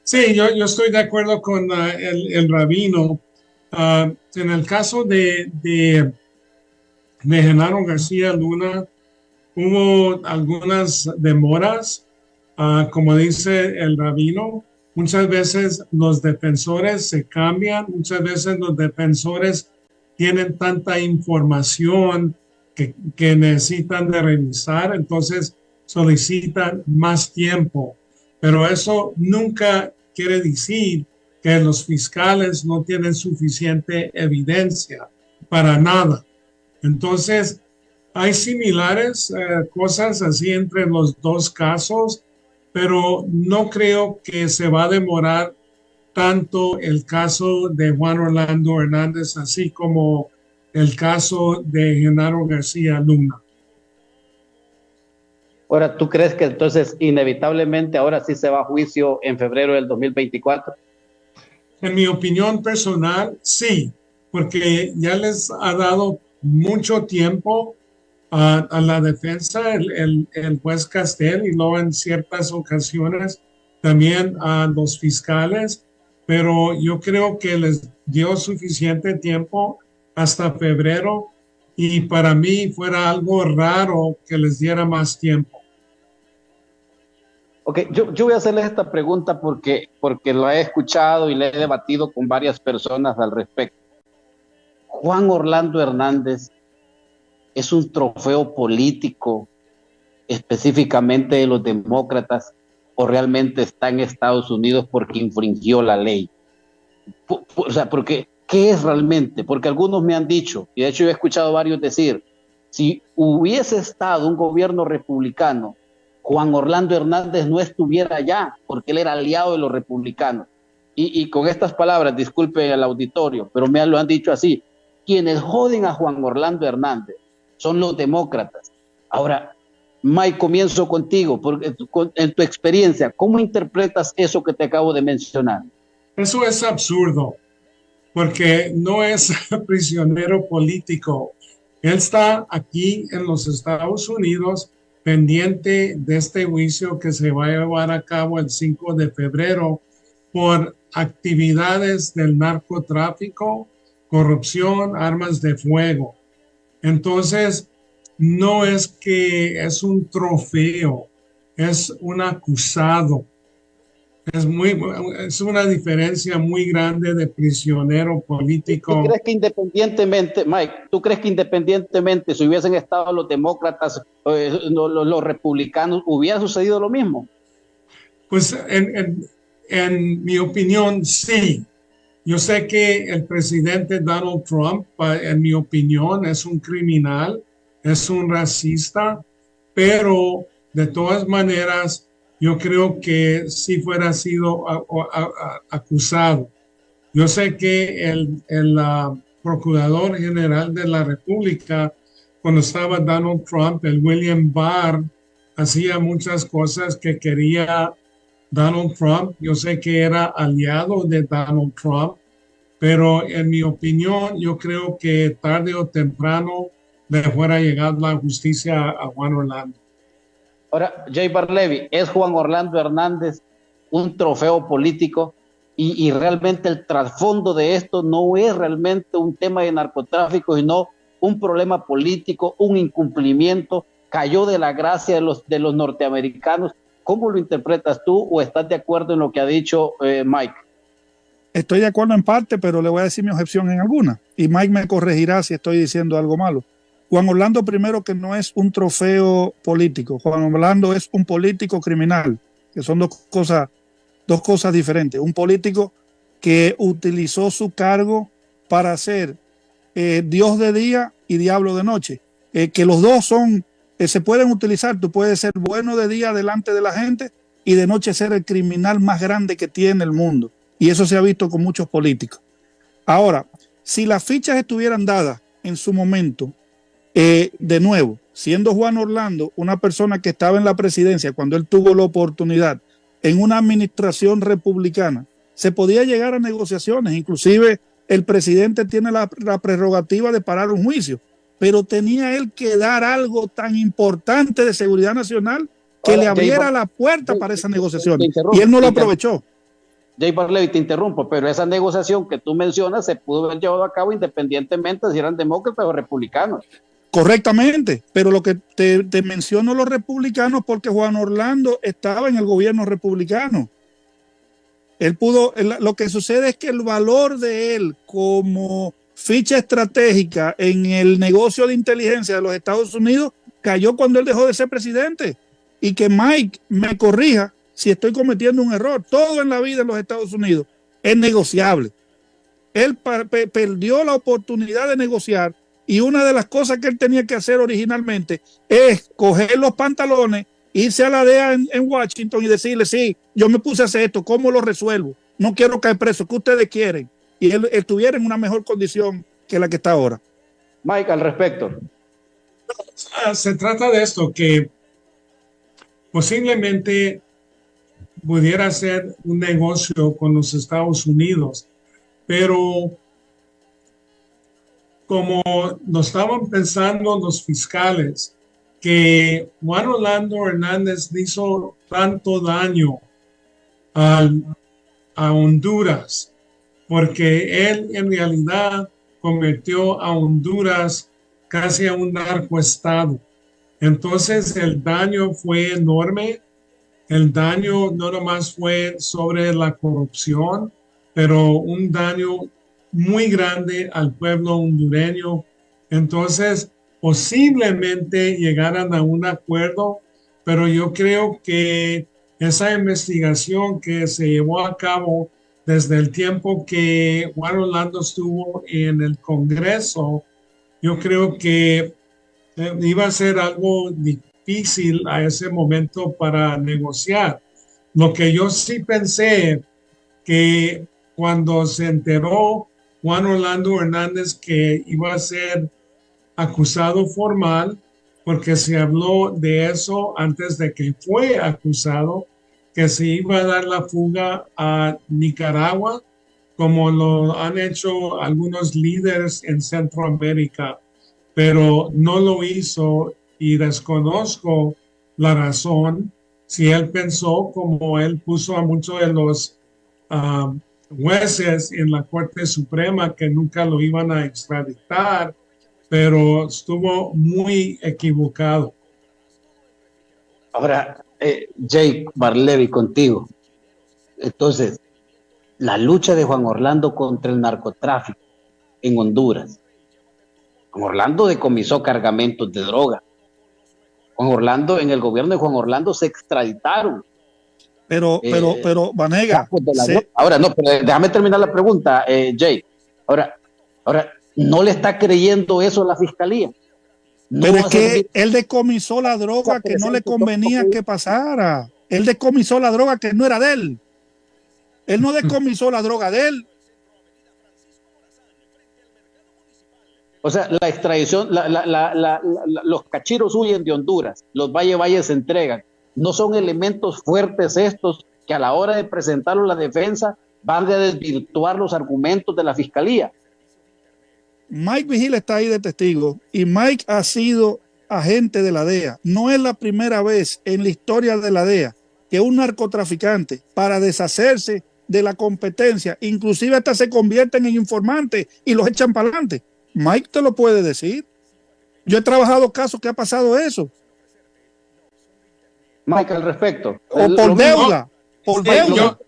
Sí, yo estoy de acuerdo con el rabino. En el caso de Genaro García Luna, hubo algunas demoras como dice el rabino, muchas veces los defensores se cambian, muchas veces los defensores tienen tanta información que necesitan de revisar, entonces solicitan más tiempo. Pero eso nunca quiere decir que los fiscales no tienen suficiente evidencia para nada. Entonces, hay similares cosas así entre los dos casos, pero no creo que se va a demorar tanto el caso de Juan Orlando Hernández, así como el caso de Genaro García Luna. Ahora, ¿tú crees que entonces inevitablemente ahora sí se va a juicio en febrero del 2024? En mi opinión personal, sí, porque ya les ha dado mucho tiempo a la defensa, el juez Castel, y luego en ciertas ocasiones también a los fiscales, pero yo creo que les dio suficiente tiempo hasta febrero y para mí fuera algo raro que les diera más tiempo. Ok, yo voy a hacerles esta pregunta porque lo he escuchado y le he debatido con varias personas al respecto. Juan Orlando Hernández es un trofeo político específicamente de los demócratas o realmente está en Estados Unidos porque infringió la ley. O sea, porque, ¿qué es realmente? Porque algunos me han dicho, y de hecho yo he escuchado varios decir, si hubiese estado un gobierno republicano, Juan Orlando Hernández no estuviera allá, porque él era aliado de los republicanos. Y con estas palabras, disculpen al auditorio, pero me lo han dicho así, quienes joden a Juan Orlando Hernández son los demócratas. Ahora, Mike, comienzo contigo, porque en tu experiencia, ¿cómo interpretas eso que te acabo de mencionar? Eso es absurdo, porque no es prisionero político. Él está aquí en los Estados Unidos pendiente de este juicio que se va a llevar a cabo el 5 de febrero por actividades del narcotráfico, corrupción, armas de fuego. Entonces, no es que es un trofeo, es un acusado. Es una diferencia muy grande de prisionero político. ¿Tú crees que independientemente, Mike, si hubiesen estado los demócratas, los republicanos, hubiera sucedido lo mismo? Pues en mi opinión, sí. Yo sé que el presidente Donald Trump, en mi opinión, es un criminal, es un racista, pero de todas maneras, yo creo que sí fuera sido acusado. Yo sé que el Procurador General de la República, cuando estaba Donald Trump, el William Barr, hacía muchas cosas que quería Donald Trump. Yo sé que era aliado de Donald Trump, pero en mi opinión, yo creo que tarde o temprano le fuera a llegar la justicia a Juan Orlando. Ahora, Jay Barlevy, ¿es Juan Orlando Hernández un trofeo político? Y realmente el trasfondo de esto no es realmente un tema de narcotráfico, sino un problema político, un incumplimiento, cayó de la gracia de los norteamericanos. ¿Cómo lo interpretas tú o estás de acuerdo en lo que ha dicho Mike? Estoy de acuerdo en parte, pero le voy a decir mi objeción en alguna. Y Mike me corregirá si estoy diciendo algo malo. Juan Orlando, primero, que no es un trofeo político. Juan Orlando es un político criminal, que son dos cosas diferentes. Un político que utilizó su cargo para ser Dios de día y diablo de noche. Que los dos se pueden utilizar. Tú puedes ser bueno de día delante de la gente y de noche ser el criminal más grande que tiene el mundo. Y eso se ha visto con muchos políticos. Ahora, si las fichas estuvieran dadas en su momento, de nuevo, siendo Juan Orlando una persona que estaba en la presidencia cuando él tuvo la oportunidad en una administración republicana, se podía llegar a negociaciones. Inclusive el presidente tiene la prerrogativa de parar un juicio, pero tenía él que dar algo tan importante de seguridad nacional que le abriera la puerta para esas negociaciones, y él no lo aprovechó. Jay Barley, te interrumpo, pero esa negociación que tú mencionas se pudo haber llevado a cabo independientemente si eran demócratas o republicanos. Correctamente, pero lo que te menciono los republicanos porque Juan Orlando estaba en el gobierno republicano. Él pudo, lo que sucede es que el valor de él como ficha estratégica en el negocio de inteligencia de los Estados Unidos cayó cuando él dejó de ser presidente. Y que Mike me corrija si estoy cometiendo un error. Todo en la vida en los Estados Unidos es negociable. Él perdió la oportunidad de negociar y una de las cosas que él tenía que hacer originalmente es coger los pantalones, irse a la DEA en Washington y decirle, sí, yo me puse a hacer esto, ¿cómo lo resuelvo? No quiero caer preso, ¿qué ustedes quieren? Y él estuviera en una mejor condición que la que está ahora. Mike, al respecto. Se trata de esto, que posiblemente pudiera ser un negocio con los Estados Unidos, pero como nos estaban pensando los fiscales, que Juan Orlando Hernández hizo tanto daño a Honduras, porque él en realidad convirtió a Honduras casi a un narcoestado. Entonces el daño fue enorme. El daño no nomás fue sobre la corrupción, pero un daño muy grande al pueblo hondureño. Entonces, posiblemente llegaran a un acuerdo, pero yo creo que esa investigación que se llevó a cabo desde el tiempo que Juan Orlando estuvo en el Congreso, yo creo que iba a ser algo difícil a ese momento para negociar. Lo que yo sí pensé que cuando se enteró Juan Orlando Hernández que iba a ser acusado formal, porque se habló de eso antes de que fue acusado, que se iba a dar la fuga a Nicaragua, como lo han hecho algunos líderes en Centroamérica, pero no lo hizo y desconozco la razón. Si él pensó, como él puso a muchos de los jueces en la Corte Suprema, que nunca lo iban a extraditar, pero estuvo muy equivocado. Ahora, Jake Barlevy, contigo. Entonces, la lucha de Juan Orlando contra el narcotráfico en Honduras. Juan Orlando decomisó cargamentos de droga. Juan Orlando, en el gobierno de Juan Orlando se extraditaron. Pero Vanega. Ahora, no, pero déjame terminar la pregunta, Jake. Ahora, ¿no le está creyendo eso a la fiscalía? No, pero es que él decomisó la droga que no le convenía que pasara. Él decomisó la droga que no era de él. Él no decomisó la droga de él. O sea, la extradición, los cachiros huyen de Honduras, los Valle se entregan. No son elementos fuertes estos que a la hora de presentarlo a la defensa van a desvirtuar los argumentos de la fiscalía. Mike Vigil está ahí de testigo y Mike ha sido agente de la DEA. No es la primera vez en la historia de la DEA que un narcotraficante, para deshacerse de la competencia, inclusive hasta se convierten en informantes y los echan para adelante. Mike te lo puede decir. Yo he trabajado casos que ha pasado eso. Mike, al respecto. O por deuda. Por deuda.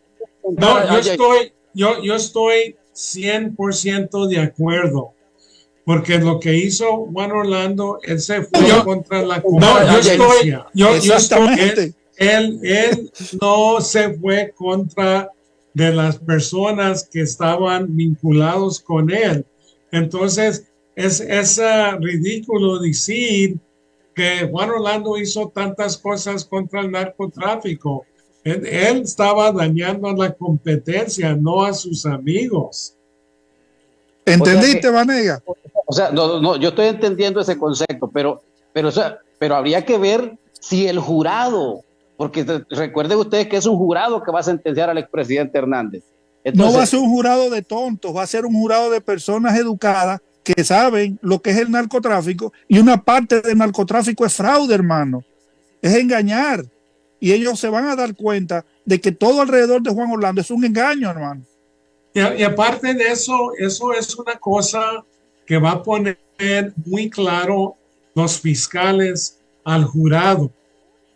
Yo estoy 100% de acuerdo. Porque lo que hizo Juan Orlando, él se fue contra la competencia. Él no se fue contra de las personas que estaban vinculados con él. Entonces, es ridículo decir que Juan Orlando hizo tantas cosas contra el narcotráfico. Él estaba dañando a la competencia, no a sus amigos. ¿Entendiste, Vanega? O sea, no, yo estoy entendiendo ese concepto, pero habría que ver si el jurado, porque recuerden ustedes que es un jurado que va a sentenciar al expresidente Hernández. Entonces, no va a ser un jurado de tontos, va a ser un jurado de personas educadas que saben lo que es el narcotráfico, y una parte del narcotráfico es fraude, hermano, es engañar, y ellos se van a dar cuenta de que todo alrededor de Juan Orlando es un engaño, hermano. Y aparte de eso es una cosa que va a poner muy claro los fiscales, al jurado.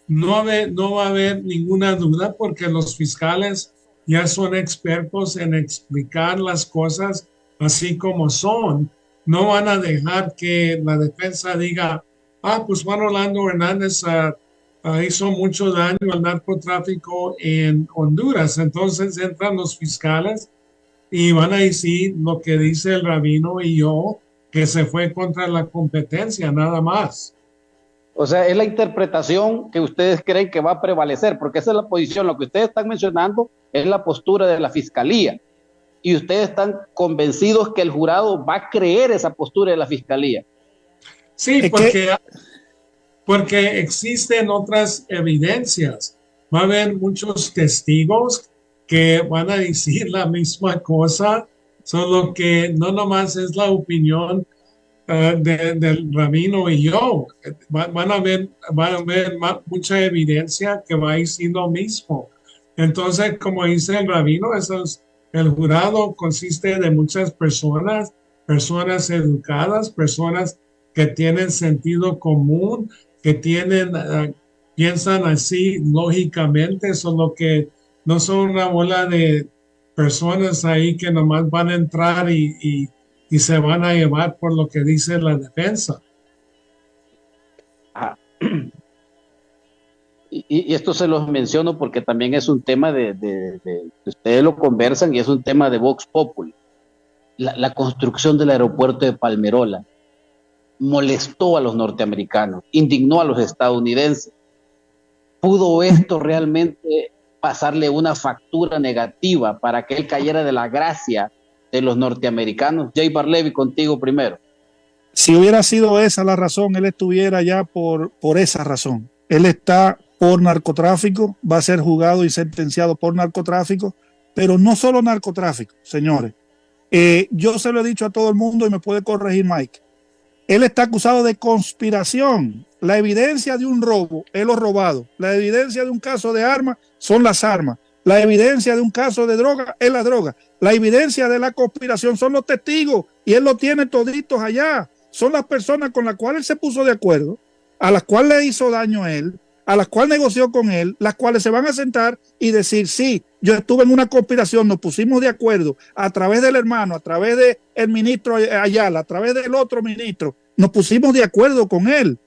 No va a haber ninguna duda porque los fiscales ya son expertos en explicar las cosas así como son. No van a dejar que la defensa diga, pues Juan Orlando Hernández hizo mucho daño al narcotráfico en Honduras. Entonces entran los fiscales y van a decir lo que dice el rabino y yo, que se fue contra la competencia, nada más. O sea, es la interpretación que ustedes creen que va a prevalecer, porque esa es la posición, lo que ustedes están mencionando es la postura de la fiscalía, y ustedes están convencidos que el jurado va a creer esa postura de la fiscalía. Sí, porque existen otras evidencias. Va a haber muchos testigos que van a decir la misma cosa, solo que no nomás es la opinión del rabino y yo. Van a ver mucha evidencia que va a decir lo mismo. Entonces, como dice el rabino, el jurado consiste de muchas personas educadas, personas que tienen sentido común, que piensan así lógicamente, solo que no son una bola de personas ahí que nomás van a entrar y se van a llevar por lo que dice la defensa. Y esto se los menciono porque también es un tema de ustedes lo conversan y es un tema de Vox Populi. La construcción del aeropuerto de Palmerola molestó a los norteamericanos, indignó a los estadounidenses. ¿Pudo esto realmente pasarle una factura negativa para que él cayera de la gracia de los norteamericanos? Jay Barlevy, contigo primero. Si hubiera sido esa la razón, él estuviera ya por esa razón. Él está por narcotráfico, va a ser juzgado y sentenciado por narcotráfico, pero no solo narcotráfico, señores. Yo se lo he dicho a todo el mundo y me puede corregir Mike. Él está acusado de conspiración. La evidencia de un robo es lo robado. La evidencia de un caso de armas son las armas. La evidencia de un caso de droga es la droga. La evidencia de la conspiración son los testigos y él lo tiene toditos allá. Son las personas con las cuales él se puso de acuerdo, a las cuales le hizo daño a él, a las cuales negoció con él, las cuales se van a sentar y decir, sí, yo estuve en una conspiración, nos pusimos de acuerdo a través del hermano, a través del ministro Ayala, a través del otro ministro, nos pusimos de acuerdo con él.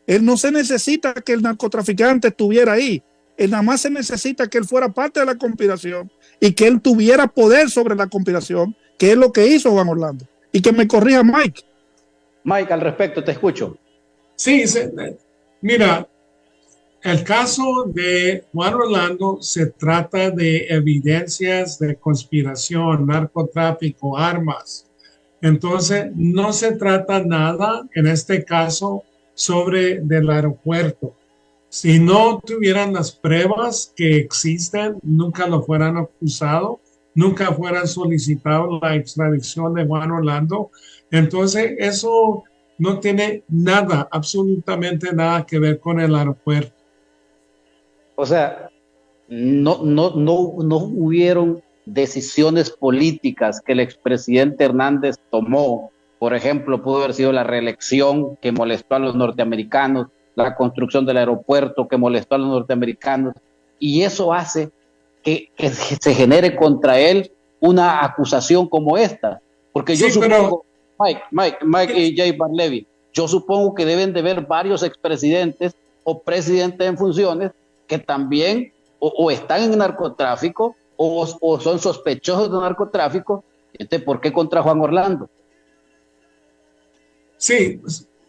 Él no se necesita que el narcotraficante estuviera ahí, él nada más se necesita que él fuera parte de la conspiración y que él tuviera poder sobre la conspiración, que es lo que hizo Juan Orlando. Y que me corrija Mike. Mike, al respecto, te escucho. Sí, mira, el caso de Juan Orlando se trata de evidencias de conspiración, narcotráfico, armas. Entonces, no se trata nada, en este caso, sobre del aeropuerto. Si no tuvieran las pruebas que existen, nunca lo fueran acusado, nunca fueran solicitado la extradición de Juan Orlando. Entonces, eso no tiene nada, absolutamente nada que ver con el aeropuerto. O sea, no hubieron decisiones políticas que el expresidente Hernández tomó. Por ejemplo, pudo haber sido la reelección que molestó a los norteamericanos, la construcción del aeropuerto que molestó a los norteamericanos, y eso hace que se genere contra él una acusación como esta. Porque yo supongo, Mike y Jay Barlevy, yo supongo que deben de haber varios expresidentes o presidentes en funciones que también o están en narcotráfico o son sospechosos de narcotráfico. ¿Por qué contra Juan Orlando? Sí,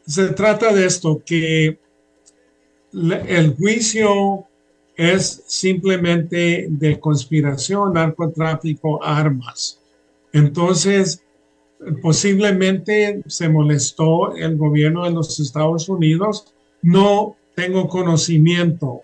se trata de esto, que el juicio es simplemente de conspiración, narcotráfico, armas. Entonces, posiblemente se molestó el gobierno de los Estados Unidos. No tengo conocimiento,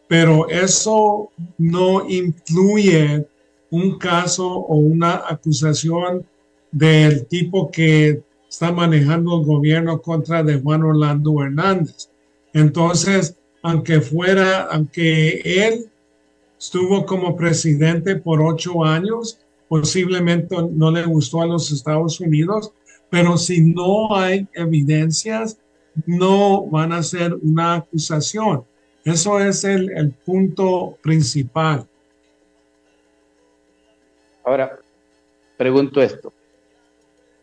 pero eso no incluye un caso o una acusación del tipo que está manejando el gobierno contra de Juan Orlando Hernández. Entonces, aunque él estuvo como presidente por 8 años, posiblemente no le gustó a los Estados Unidos, pero si no hay evidencias no van a hacer una acusación. Eso es el punto principal. Ahora, pregunto esto.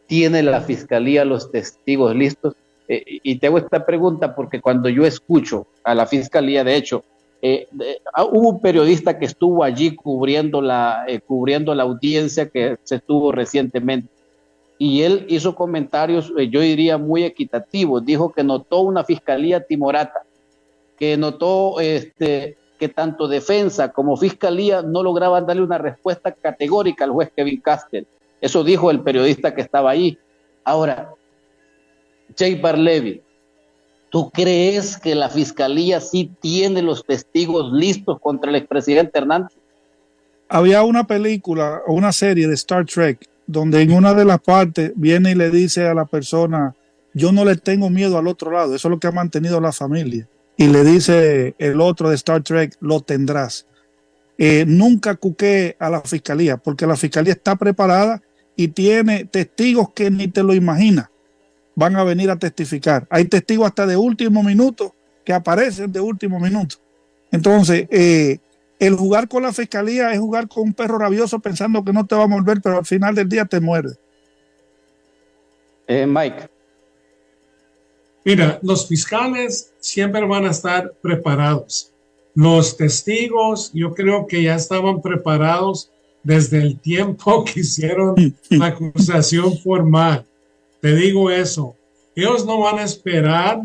¿Tiene la fiscalía los testigos listos? Y te hago esta pregunta porque cuando yo escucho a la fiscalía, de hecho, hubo un periodista que estuvo allí cubriendo la audiencia que se tuvo recientemente, y él hizo comentarios, yo diría, muy equitativos. Dijo que notó una fiscalía timorata, que notó que tanto defensa como fiscalía no lograban darle una respuesta categórica al juez Kevin Castell. Eso dijo el periodista que estaba ahí. Ahora, Jay Barlevy, ¿tú crees que la fiscalía sí tiene los testigos listos contra el expresidente Hernández? Había una película o una serie de Star Trek donde en una de las partes viene y le dice a la persona, yo no le tengo miedo al otro lado, eso es lo que ha mantenido la familia. Y le dice el otro de Star Trek, lo tendrás. Nunca cuqué a la fiscalía, porque la fiscalía está preparada y tiene testigos que ni te lo imaginas van a venir a testificar. Hay testigos hasta de último minuto que aparecen de último minuto. Entonces, el jugar con la fiscalía es jugar con un perro rabioso pensando que no te va a morder, pero al final del día te muerde. Mike. Mira, los fiscales siempre van a estar preparados. Los testigos, yo creo que ya estaban preparados desde el tiempo que hicieron la acusación formal. Te digo eso. Ellos no van a esperar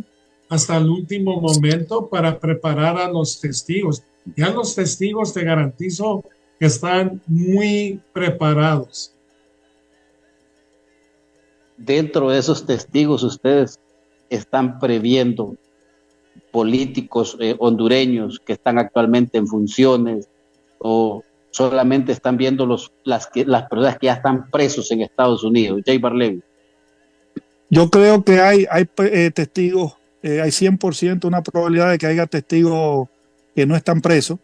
hasta el último momento para preparar a los testigos. Ya los testigos, te garantizo, que están muy preparados. Dentro de esos testigos, ustedes están previendo políticos hondureños que están actualmente en funciones, o solamente están viendo las personas que ya están presos en Estados Unidos. Jay Barlevy. Yo creo que hay testigos, hay 100% una probabilidad de que haya testigos que no están presos,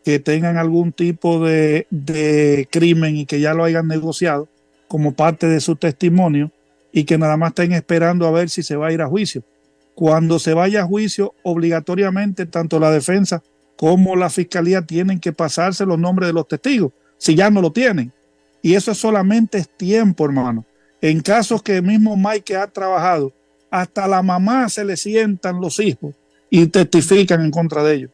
que tengan algún tipo de crimen y que ya lo hayan negociado como parte de su testimonio y que nada más estén esperando a ver si se va a ir a juicio. Cuando se vaya a juicio, obligatoriamente tanto la defensa como la fiscalía tienen que pasarse los nombres de los testigos, si ya no lo tienen. Y eso solamente es tiempo, hermano. En casos que el mismo Mike ha trabajado, hasta la mamá se le sientan los hijos y testifican en contra de ellos.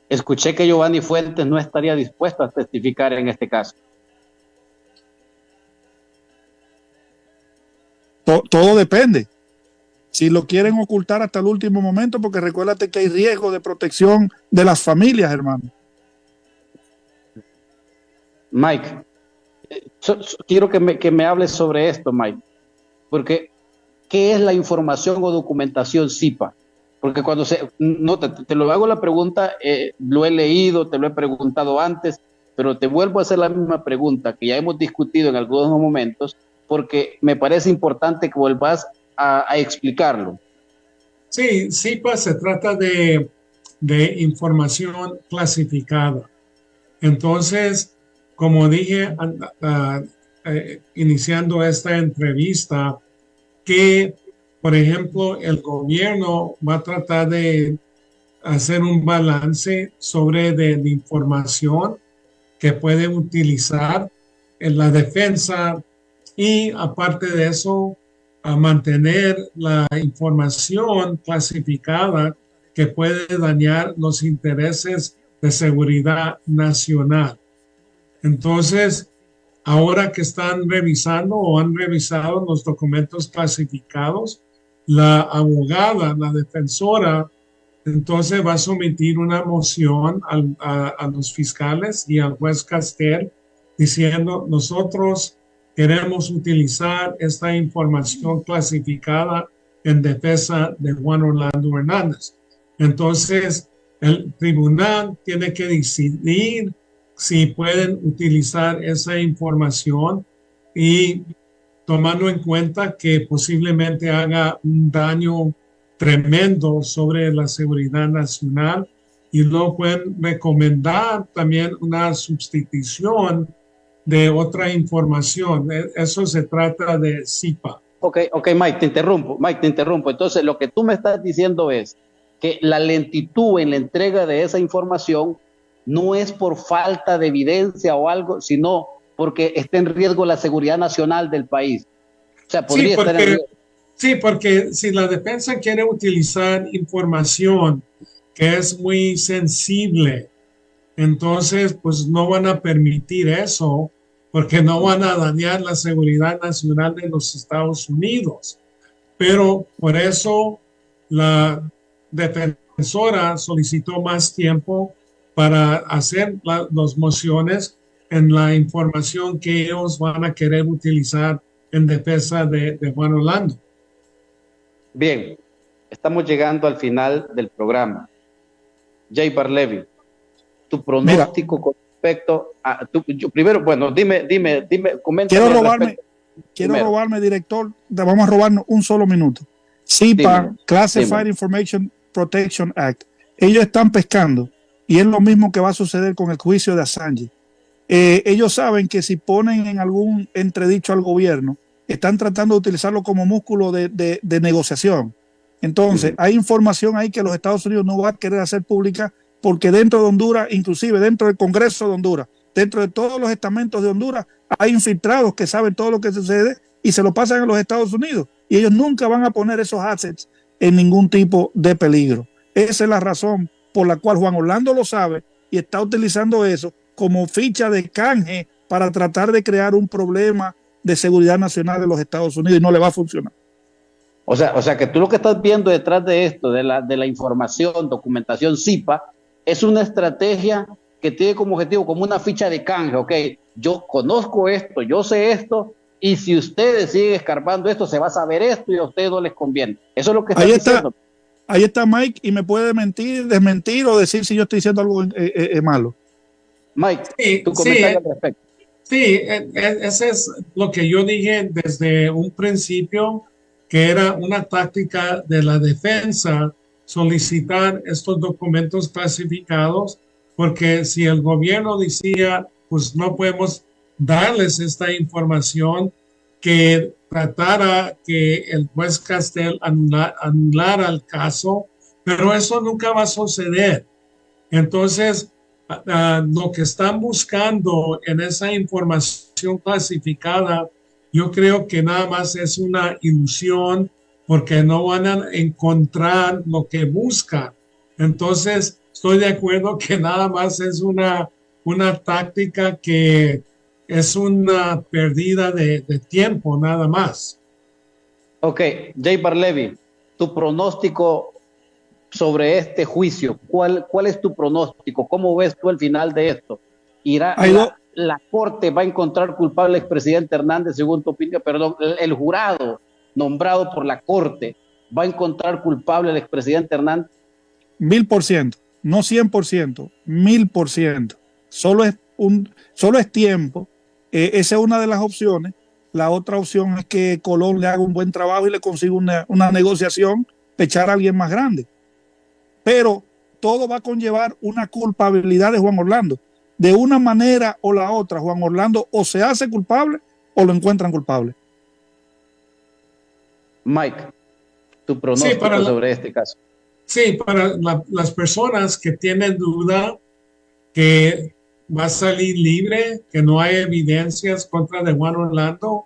Escuché que Giovanni Fuentes no estaría dispuesto a testificar en este caso. Todo depende. Si lo quieren ocultar hasta el último momento, porque recuérdate que hay riesgo de protección de las familias, hermano. Mike, quiero que me hables sobre esto, Mike, porque ¿qué es la información o documentación CIPA? Porque cuando te lo hago la pregunta, lo he leído, te lo he preguntado antes, pero te vuelvo a hacer la misma pregunta que ya hemos discutido en algunos momentos, porque me parece importante que vuelvas a explicarlo. Sí, CIPA se trata de información clasificada. Entonces, como dije iniciando esta entrevista, que, por ejemplo, el gobierno va a tratar de hacer un balance sobre de información que puede utilizar en la defensa y, aparte de eso, a mantener la información clasificada que puede dañar los intereses de seguridad nacional. Entonces, ahora que están revisando o han revisado los documentos clasificados, la abogada, la defensora, entonces va a someter una moción a los fiscales y al juez Castell diciendo, nosotros queremos utilizar esta información clasificada en defensa de Juan Orlando Hernández. Entonces, el tribunal tiene que decidir si pueden utilizar esa información y tomando en cuenta que posiblemente haga un daño tremendo sobre la seguridad nacional, y luego pueden recomendar también una sustitución de otra información. Eso se trata de CIPA. Ok, Mike, te interrumpo. Entonces, lo que tú me estás diciendo es que la lentitud en la entrega de esa información no es por falta de evidencia o algo, sino porque está en riesgo la seguridad nacional del país. O sea, podría estar en riesgo. Sí, porque si la defensa quiere utilizar información que es muy sensible, entonces pues no van a permitir eso porque no van a dañar la seguridad nacional de los Estados Unidos. Pero por eso la defensora solicitó más tiempo para hacer las mociones en la información que ellos van a querer utilizar en defensa de Juan Orlando. Bien, estamos llegando al final del programa. Jay Barlevy, tu pronóstico con respecto a primero, bueno, dime, coméntame. Quiero robarme, director, vamos a robarnos un solo minuto. CIPA, Classified Information Protection Act, ellos están pescando y es lo mismo que va a suceder con el juicio de Assange. Ellos saben que si ponen en algún entredicho al gobierno, están tratando de utilizarlo como músculo de negociación. Entonces, hay información ahí que los Estados Unidos no va a querer hacer pública porque dentro de Honduras, inclusive dentro del Congreso de Honduras, dentro de todos los estamentos de Honduras, hay infiltrados que saben todo lo que sucede y se lo pasan a los Estados Unidos. Y ellos nunca van a poner esos assets en ningún tipo de peligro. Esa es la razón por la cual Juan Orlando lo sabe y está utilizando eso como ficha de canje para tratar de crear un problema de seguridad nacional de los Estados Unidos y no le va a funcionar. O sea que tú lo que estás viendo detrás de esto, de la información, documentación CIPA, es una estrategia que tiene como objetivo, como una ficha de canje, ok, yo conozco esto, yo sé esto, y si ustedes siguen escarbando esto, se va a saber esto y a ustedes no les conviene. Eso es lo que están diciendo. Ahí está Mike y me puede desmentir o decir si yo estoy diciendo algo malo. Mike, tu comentario al respecto. Sí, ese es lo que yo dije desde un principio, que era una táctica de la defensa solicitar estos documentos clasificados, porque si el gobierno decía, pues no podemos darles esta información, que tratara que el juez Castel anulara el caso, pero eso nunca va a suceder. Entonces, lo que están buscando en esa información clasificada, yo creo que nada más es una ilusión porque no van a encontrar lo que buscan. Entonces, estoy de acuerdo que nada más es una táctica que es una pérdida de tiempo, nada más. Ok, Jay Barlevy, tu pronóstico sobre este juicio, ¿cuál es tu pronóstico? ¿Cómo ves tú el final de esto? ¿La Corte va a encontrar culpable al expresidente Hernández, según tu opinión? Perdón, el jurado nombrado por la Corte va a encontrar culpable al expresidente Hernández? 1000%, no 100%, 1000%. Solo es tiempo. Esa es una de las opciones. La otra opción es que Colón le haga un buen trabajo y le consiga una negociación, echar a alguien más grande. Pero todo va a conllevar una culpabilidad de Juan Orlando. De una manera o la otra, Juan Orlando o se hace culpable o lo encuentran culpable. Mike, tu pronóstico sobre este caso. Sí, para las personas que tienen duda que va a salir libre, que no hay evidencias contra de Juan Orlando,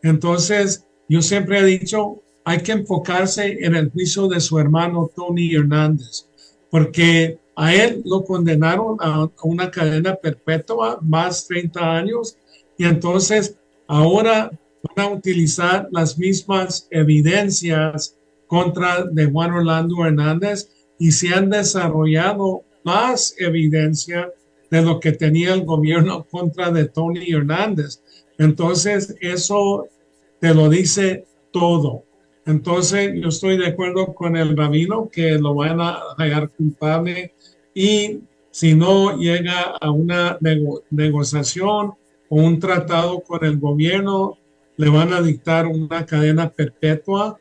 entonces yo siempre he dicho, hay que enfocarse en el juicio de su hermano Tony Hernández, porque a él lo condenaron a una cadena perpetua, más 30 años, y entonces ahora van a utilizar las mismas evidencias contra de Juan Orlando Hernández y se han desarrollado más evidencia de lo que tenía el gobierno contra de Tony Hernández. Entonces, eso te lo dice todo. Entonces, yo estoy de acuerdo con el rabino que lo van a hallar culpable y si no llega a una negociación o un tratado con el gobierno, le van a dictar una cadena perpetua.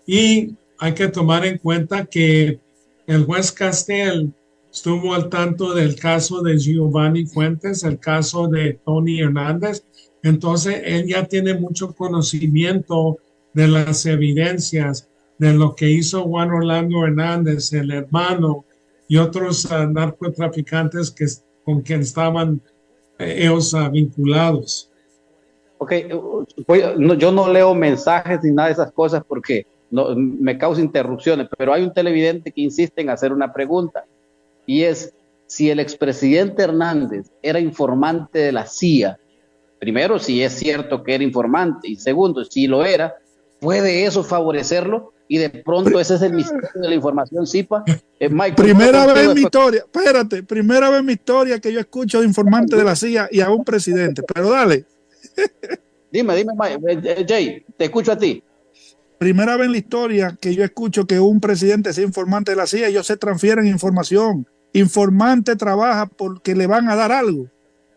Y hay que tomar en cuenta que el juez Castel estuvo al tanto del caso de Giovanni Fuentes, el caso de Tony Hernández. Entonces, él ya tiene mucho conocimiento de las evidencias de lo que hizo Juan Orlando Hernández, el hermano, y otros narcotraficantes con quien estaban ellos vinculados. Ok, yo no leo mensajes ni nada de esas cosas porque me causa interrupciones, pero hay un televidente que insiste en hacer una pregunta y es si el expresidente Hernández era informante de la CIA. Primero, si es cierto que era informante, y segundo, si lo era, ¿puede eso favorecerlo? Y de pronto ese es el misterio de la información CIPA. Michael, primera vez en mi historia, espérate, primera vez en mi historia que yo escucho de informante de la CIA y a un presidente, pero dale. Dime, Jay, te escucho a ti. Primera vez en la historia que yo escucho que un presidente sea informante de la CIA, ellos se transfieren información. Informante trabaja porque le van a dar algo.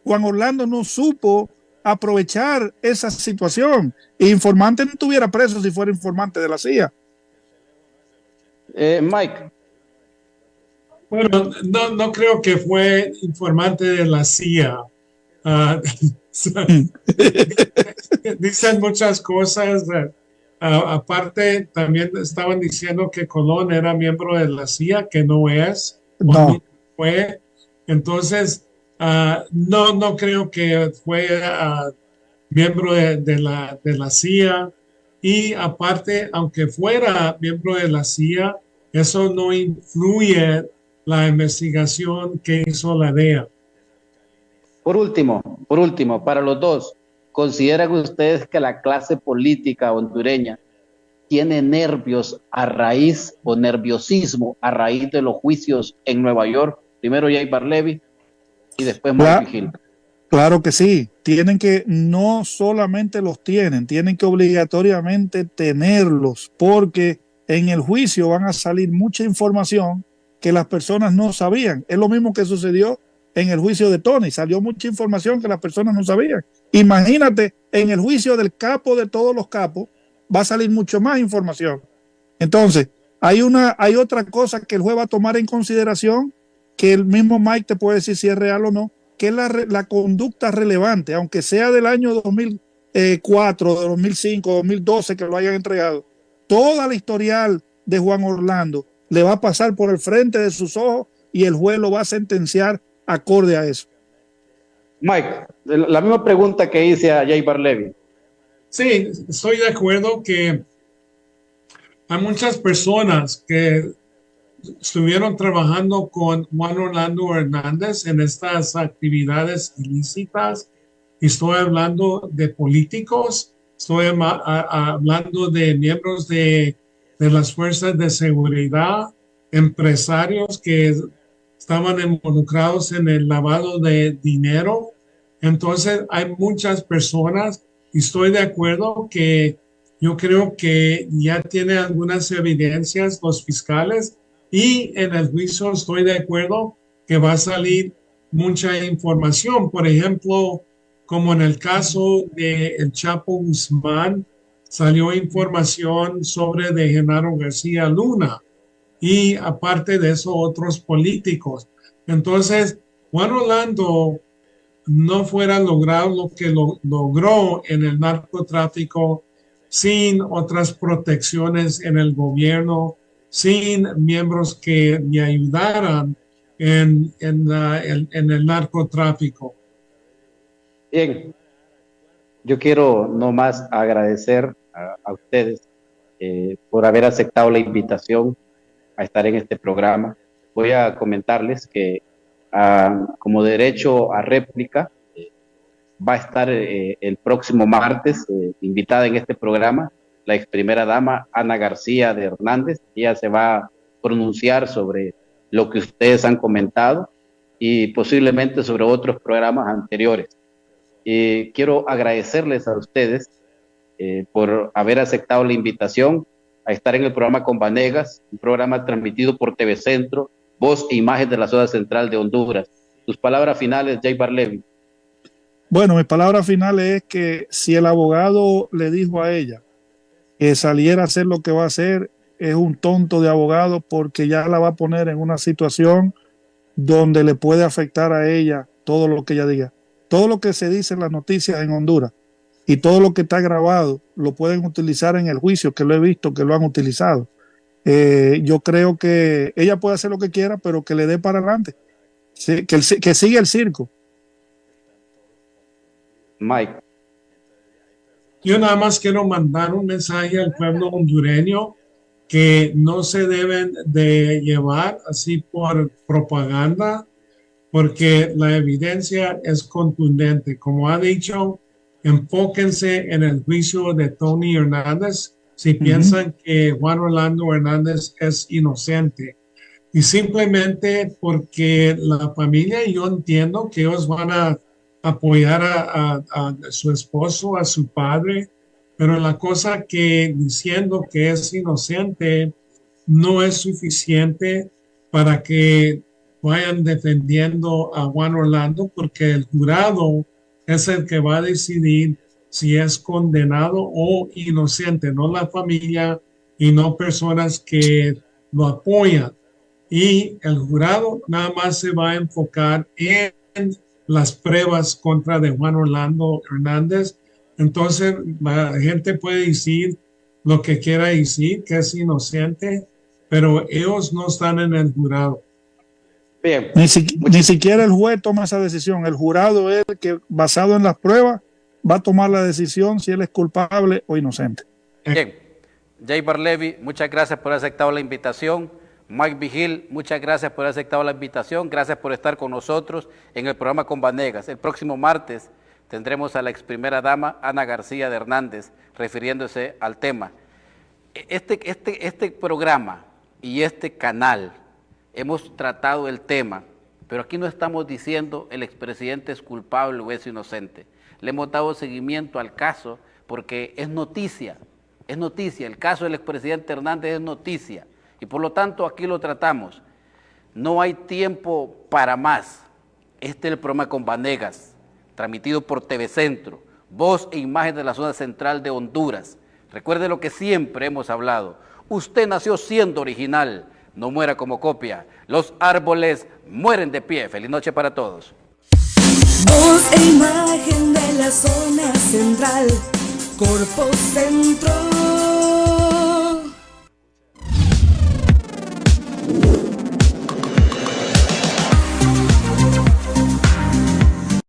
Juan Orlando no supo aprovechar esa situación. Informante no estuviera preso si fuera informante de la CIA. Mike. Bueno, no creo que fue informante de la CIA. Dicen muchas cosas. Aparte, también estaban diciendo que Colón era miembro de la CIA, que no es. No. Fue. Entonces, no creo que fue miembro de la CIA. Y aparte, aunque fuera miembro de la CIA, eso no influye la investigación que hizo la DEA. Por último, para los dos, ¿consideran ustedes que la clase política hondureña tiene nervios a raíz o nerviosismo a raíz de los juicios en Nueva York? Primero Jay Barlevy y después Mike Vigil. Claro que sí, no solamente los tienen que obligatoriamente tenerlos, porque en el juicio van a salir mucha información que las personas no sabían. Es lo mismo que sucedió en el juicio de Tony, salió mucha información que las personas no sabían. Imagínate, en el juicio del capo de todos los capos, va a salir mucho más información. Entonces, hay otra cosa que el juez va a tomar en consideración, que el mismo Mike te puede decir si es real o no, que es la conducta relevante, aunque sea del año 2004, 2005, 2012 que lo hayan entregado. Toda la historial de Juan Orlando le va a pasar por el frente de sus ojos y el juez lo va a sentenciar acorde a eso. Mike, la misma pregunta que hice a Jay Barlevy. Sí, estoy de acuerdo que hay muchas personas que estuvieron trabajando con Juan Orlando Hernández en estas actividades ilícitas. Estoy hablando de políticos, estoy hablando de miembros de las fuerzas de seguridad, empresarios que estaban involucrados en el lavado de dinero. Entonces hay muchas personas y estoy de acuerdo que yo creo que ya tiene algunas evidencias los fiscales. Y en el juicio estoy de acuerdo que va a salir mucha información. Por ejemplo, como en el caso de el Chapo Guzmán, salió información sobre de Genaro García Luna. Y aparte de eso, otros políticos. Entonces, Juan Orlando no fuera logrado lo que logró en el narcotráfico sin otras protecciones en el gobierno, sin miembros que me ayudaran en el narcotráfico. Bien, yo quiero nomás agradecer a ustedes por haber aceptado la invitación a estar en este programa. Voy a comentarles que como derecho a réplica va a estar el próximo martes invitada en este programa la ex primera dama Ana García de Hernández. Ella se va a pronunciar sobre lo que ustedes han comentado y posiblemente sobre otros programas anteriores. Quiero agradecerles a ustedes por haber aceptado la invitación a estar en el programa Con Vanegas, un programa transmitido por TV Centro, voz e imagen de la zona central de Honduras. Tus palabras finales, Jay Barlevy. Bueno, mi palabra final es que si el abogado le dijo a ella que saliera a hacer lo que va a hacer, es un tonto de abogado, porque ya la va a poner en una situación donde le puede afectar a ella todo lo que ella diga. Todo lo que se dice en las noticias en Honduras y todo lo que está grabado lo pueden utilizar en el juicio, que lo he visto que lo han utilizado. Yo creo que ella puede hacer lo que quiera, pero que le dé para adelante, sí, que siga el circo. Mike. Yo nada más quiero mandar un mensaje al pueblo hondureño que no se deben de llevar así por propaganda, porque la evidencia es contundente. Como ha dicho, enfóquense en el juicio de Tony Hernández si piensan que Juan Orlando Hernández es inocente. Y simplemente porque la familia, yo entiendo que ellos van a apoyar a su esposo, a su padre, pero la cosa que diciendo que es inocente no es suficiente para que vayan defendiendo a Juan Orlando, porque el jurado es el que va a decidir si es condenado o inocente, no la familia y no personas que lo apoyan. Y el jurado nada más se va a enfocar en las pruebas contra de Juan Orlando Hernández. Entonces la gente puede decir lo que quiera decir, que es inocente, pero ellos no están en el jurado. Bien. Ni siquiera el juez toma esa decisión. El jurado es el que, basado en las pruebas, va a tomar la decisión si él es culpable o inocente. Bien. Jay Barlevy, muchas gracias por haber aceptado la invitación. Mike Vigil, muchas gracias por haber aceptado la invitación. Gracias por estar con nosotros en el programa Con Vanegas. El próximo martes tendremos a la ex primera dama Ana García de Hernández refiriéndose al tema. Este programa y este canal hemos tratado el tema, pero aquí no estamos diciendo el expresidente es culpable o es inocente. Le hemos dado seguimiento al caso porque es noticia, el caso del expresidente Hernández es noticia y por lo tanto aquí lo tratamos. No hay tiempo para más. Este es el programa Con Vanegas, transmitido por TV Centro, voz e imagen de la zona central de Honduras. Recuerde lo que siempre hemos hablado. Usted nació siendo original, no muera como copia. Los árboles mueren de pie. Feliz noche para todos. Voz e imagen de la zona central, Corpo Centro.